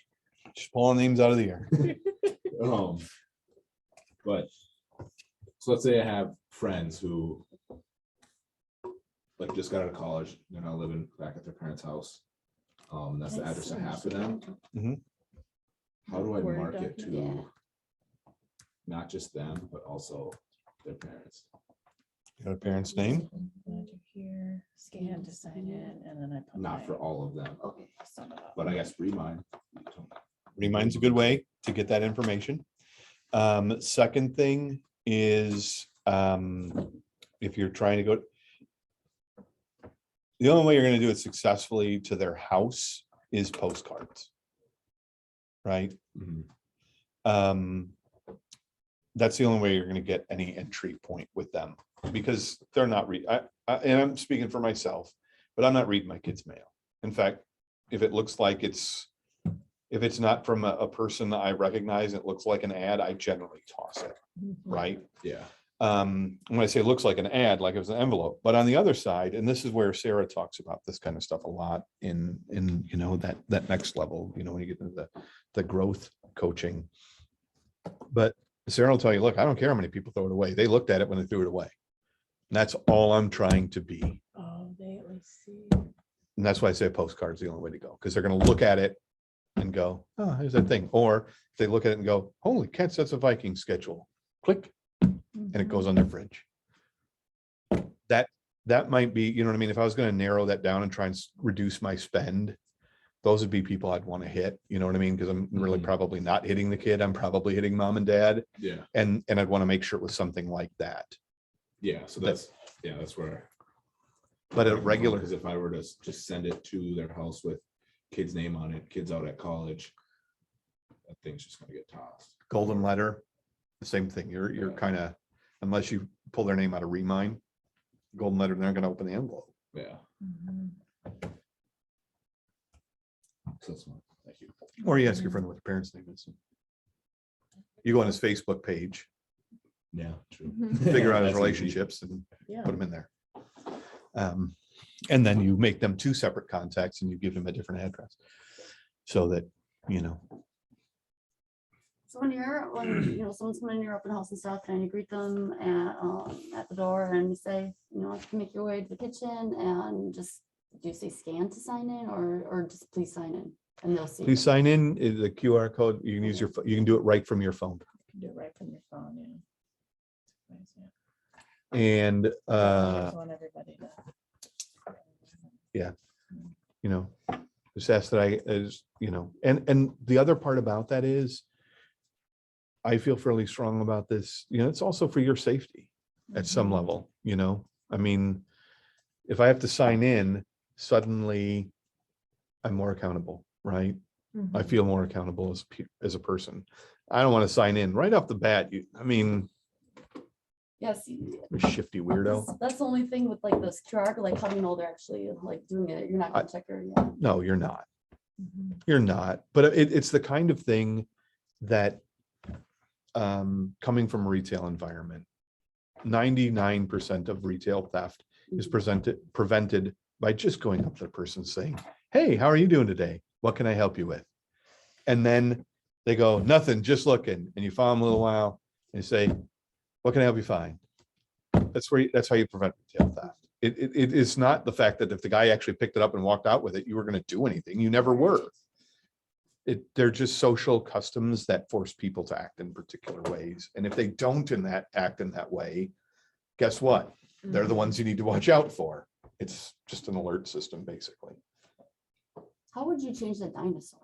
Just pulling names out of the air. But so let's say I have friends who like just got out of college, they're now living back at their parents' house. That's the address I have for them. How do I Word market document. Yeah. to not just them, but also their parents? You got a parent's name? Glad you're here, scan to sign in, and then I put. Not for my all of them, Okay. son up. but I guess Remind. Remind's a good way to get that information. Second thing is, if you're trying to go. The only way you're gonna do it successfully to their house is postcards. Right? Mhm. That's the only way you're gonna get any entry point with them, because they're not and I'm speaking for myself, but I'm not reading my kids' mail. In fact, if it looks like if it's not from a person that I recognize, it looks like an ad, I generally toss it, right? Yeah. When I say it looks like an ad, like it was an envelope, but on the other side, and this is where Sarah talks about this kind of stuff a lot in that next level, when you get into the growth coaching. But Sarah will tell you, look, I don't care how many people throw it away. They looked at it when they threw it away. And that's all I'm trying to be. Oh, they at least see. And that's why I say a postcard's the only way to go, because they're going to look at it and go, oh, here's that thing. Or if they look at it and go, holy cats, that's a Viking schedule. Click, and it goes on their fridge. That might be, you know what I mean? If I was going to narrow that down and try and reduce my spend, those would be people I'd want to hit, you know what I mean? Because I'm really Mhm. probably not hitting the kid. I'm probably hitting mom and dad. Yeah. And I'd want to make sure it was something like that. Yeah. So that's where. But a regular, Because if I were to just send it to their house with kid's name on it, kids out at college, that thing's just gonna get tossed. golden letter, the same thing. You're Yeah. kind of, unless you pull their name out of Remind, golden letter, they're going to open the envelope. Yeah. Mhm. So that's one. Thank you. Or you ask your friend what the parent's name is. You go on his Facebook page, Yeah. True. figure out his That's easy. relationships and Yeah. put them in there. And then you make them two separate contacts and you give them a different address. So that, So when someone's coming in your open house and stuff, and you greet them at the door and you say, you can make your way to the kitchen and just, do you say scan to sign in or just please sign in? And they'll see. Please sign in, the QR code, you can use your, you can do it right from your phone. You can do it right from your phone, yeah. Nice, yeah. And, I just want everybody to. just ask that and the other part about that is I feel fairly strong about this, it's also for your safety at some Mhm. level, I mean, if I have to sign in, suddenly I'm more accountable, right? I Mhm. feel more accountable as a person. I don't want to sign in right off the bat. Yes. A shifty weirdo. That's the only thing with like this QR, like how do you know they're actually like doing it? You're not gonna check her, yeah. No, you're not. Mhm. You're not. But it's the kind of thing that coming from a retail environment, 99% of retail theft is prevented by just going up to the person saying, hey, how are you doing today? What can I help you with? And then they go, nothing, just looking. And you follow them a little while and you say, what can I help you find? That's how you prevent retail theft. It is not the fact that if the guy actually picked it up and walked out with it, you were going to do anything. You never were. They're just social customs that force people to act in particular ways. And if they don't act in that way, guess what? They're the ones you need to watch out for. It's just an alert system, basically. How would you change the dinosaur?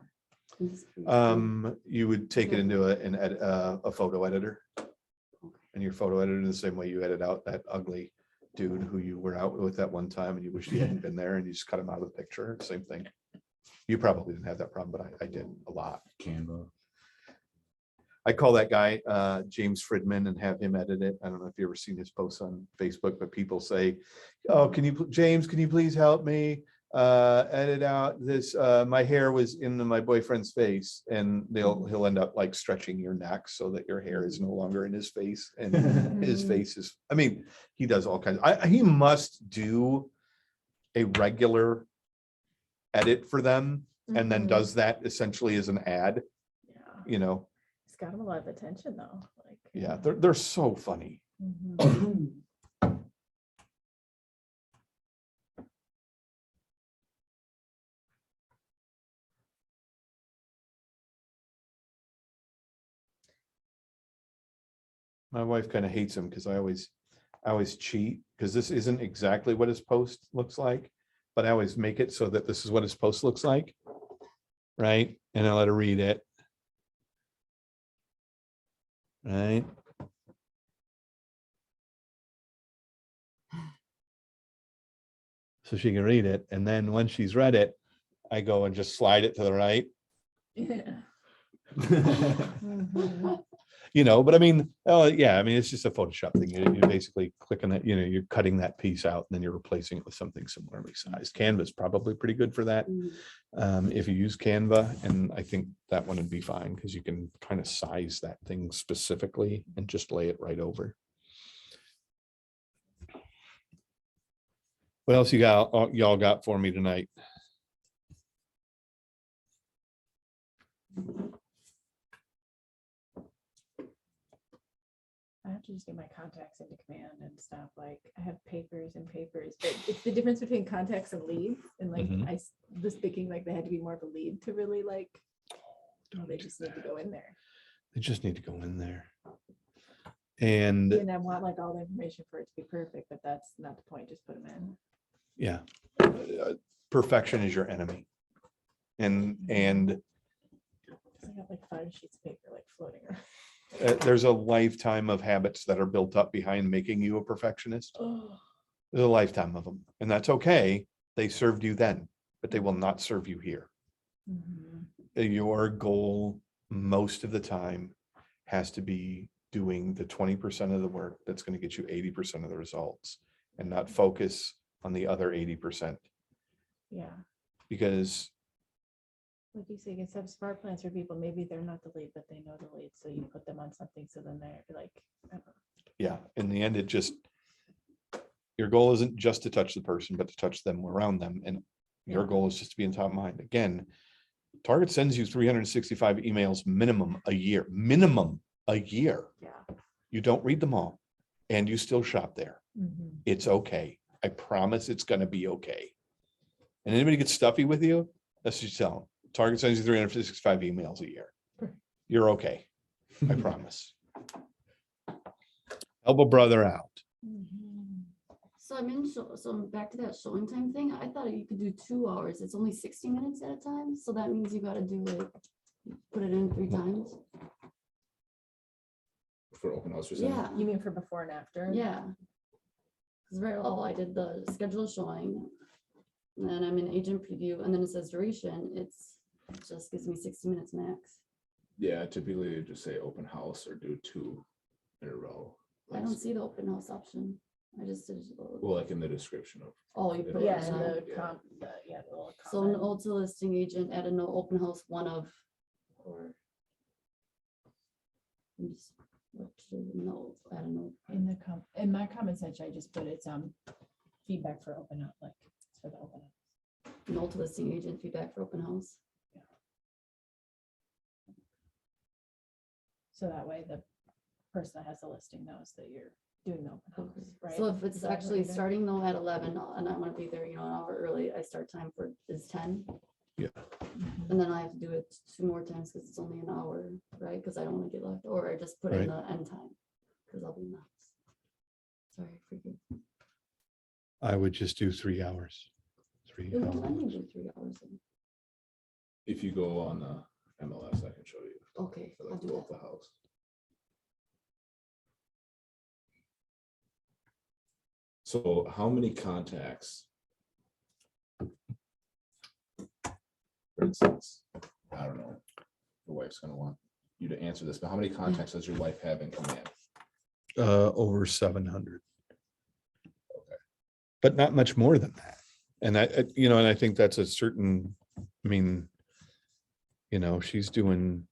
I'm just curious. You would take it into a photo editor. And your photo editor the same way you edit out that ugly dude who you were out with that one time and you wish he hadn't been there and you just cut him out of the picture. Same thing. You probably didn't have that problem, but I did a lot. Canva. I call that guy James Fridman and have him edit it. I don't know if you ever seen his posts on Facebook, but people say, oh, James, can you please help me edit out this? My hair was in my boyfriend's face, and he'll end up like stretching your neck so that your hair is no longer in his face, and his face is, I mean, he does all kinds. He must do a regular edit for them and then Mhm. does that essentially as an ad, Yeah. It's got a lot of attention though. Like, yeah, they're so funny. Mhm. My wife kind of hates him because I always cheat because this isn't exactly what his post looks like, but I always make it so that this is what his post looks like. Right. And I let her read it. Right. So she can read it. And then when she's read it, I go and just slide it to the right. Yeah. Mhm. But I mean, yeah, I mean, it's just a Photoshop thing. You basically click on it, you're cutting that piece out and then you're replacing it with something similarly sized. Canva is probably pretty good for that. If you use Canva, and I think that one would be fine because you can kind of size that thing specifically and just lay it right over. What else y'all got for me tonight? I have to just get my contacts into command and stuff. Like I have papers and papers, but it's the difference between contacts and leads. And like Mhm. I was thinking like they had to be more of a lead to really like, they just need to go in there. They just need to go in there. And And I want like all the information for it to be perfect, but that's not the point. Just put them in. yeah, perfection is your enemy. And I got like 5 sheets of paper like floating around. there's a lifetime of habits that are built up behind making you a perfectionist. Oh, There's a lifetime of them, and that's okay. They served you then, but they will not serve you here. mhm. Your goal most of the time has to be doing the 20% of the work that's going to get you 80% of the results, and not focus on the other 80%. Yeah. Because Like you say, you can set smart plans for people. Maybe they're not the lead, but they know the lead. So you put them on something. So then they're like, I don't know. yeah, in the end, your goal isn't just to touch the person, but to touch them around them. And your Yeah. goal is just to be in top of mind. Again, Target sends you 365 emails minimum a year, Yeah. You don't read them all and you still shop there. Mhm. It's okay. I promise it's gonna be okay. And anybody gets stuffy with you, that's what you tell them. Target sends you 365 emails a year. You're okay. I promise. Help a brother out. Mhm. So so I'm back to that showing time thing. I thought you could do 2 hours. It's only 60 minutes at a time. So that means you gotta do like, put it in 3 times. For open house or something. Yeah, You mean for before and after? yeah. Cause right, oh, I did the schedule showing. And then I'm in agent preview and then it says duration. It just gives me 60 minutes max. Yeah, typically you just say open house or do 2 in a row. I don't see the open house option. I just did. Well, like in the description of, Oh, you put it Yeah, in and there. the comp, yeah, the little So comment. no to listing agent, add a no open house, one of, or. I'm just- what should- No, add a no. In my comment section, I just put it's feedback for open up, like it's for the open up. No to listing agent, feedback for open house. So that way the person that has the listing knows that you're doing the open house, Okay. right? So if it's Is that what actually you're doing? starting though at 11 and I want to be there, an hour early, I start time for is 10. Mhm. And then I have to do it 2 more times because it's only an hour, right? Because I don't want to get left, or I just put in the end time, because I'll be nuts. Sorry, forgive. I would just do 3 hours. 3 It won't let me hours. do 3 hours. if you go on the MLS, I can show you. Okay, For I'll like do both that. the house. So how many contacts? For instance, I don't know, your wife's gonna want you to answer this, but how many contacts does your wife have in command? Over 700. But not much more than that. And and I think that's a certain, I mean, she's doing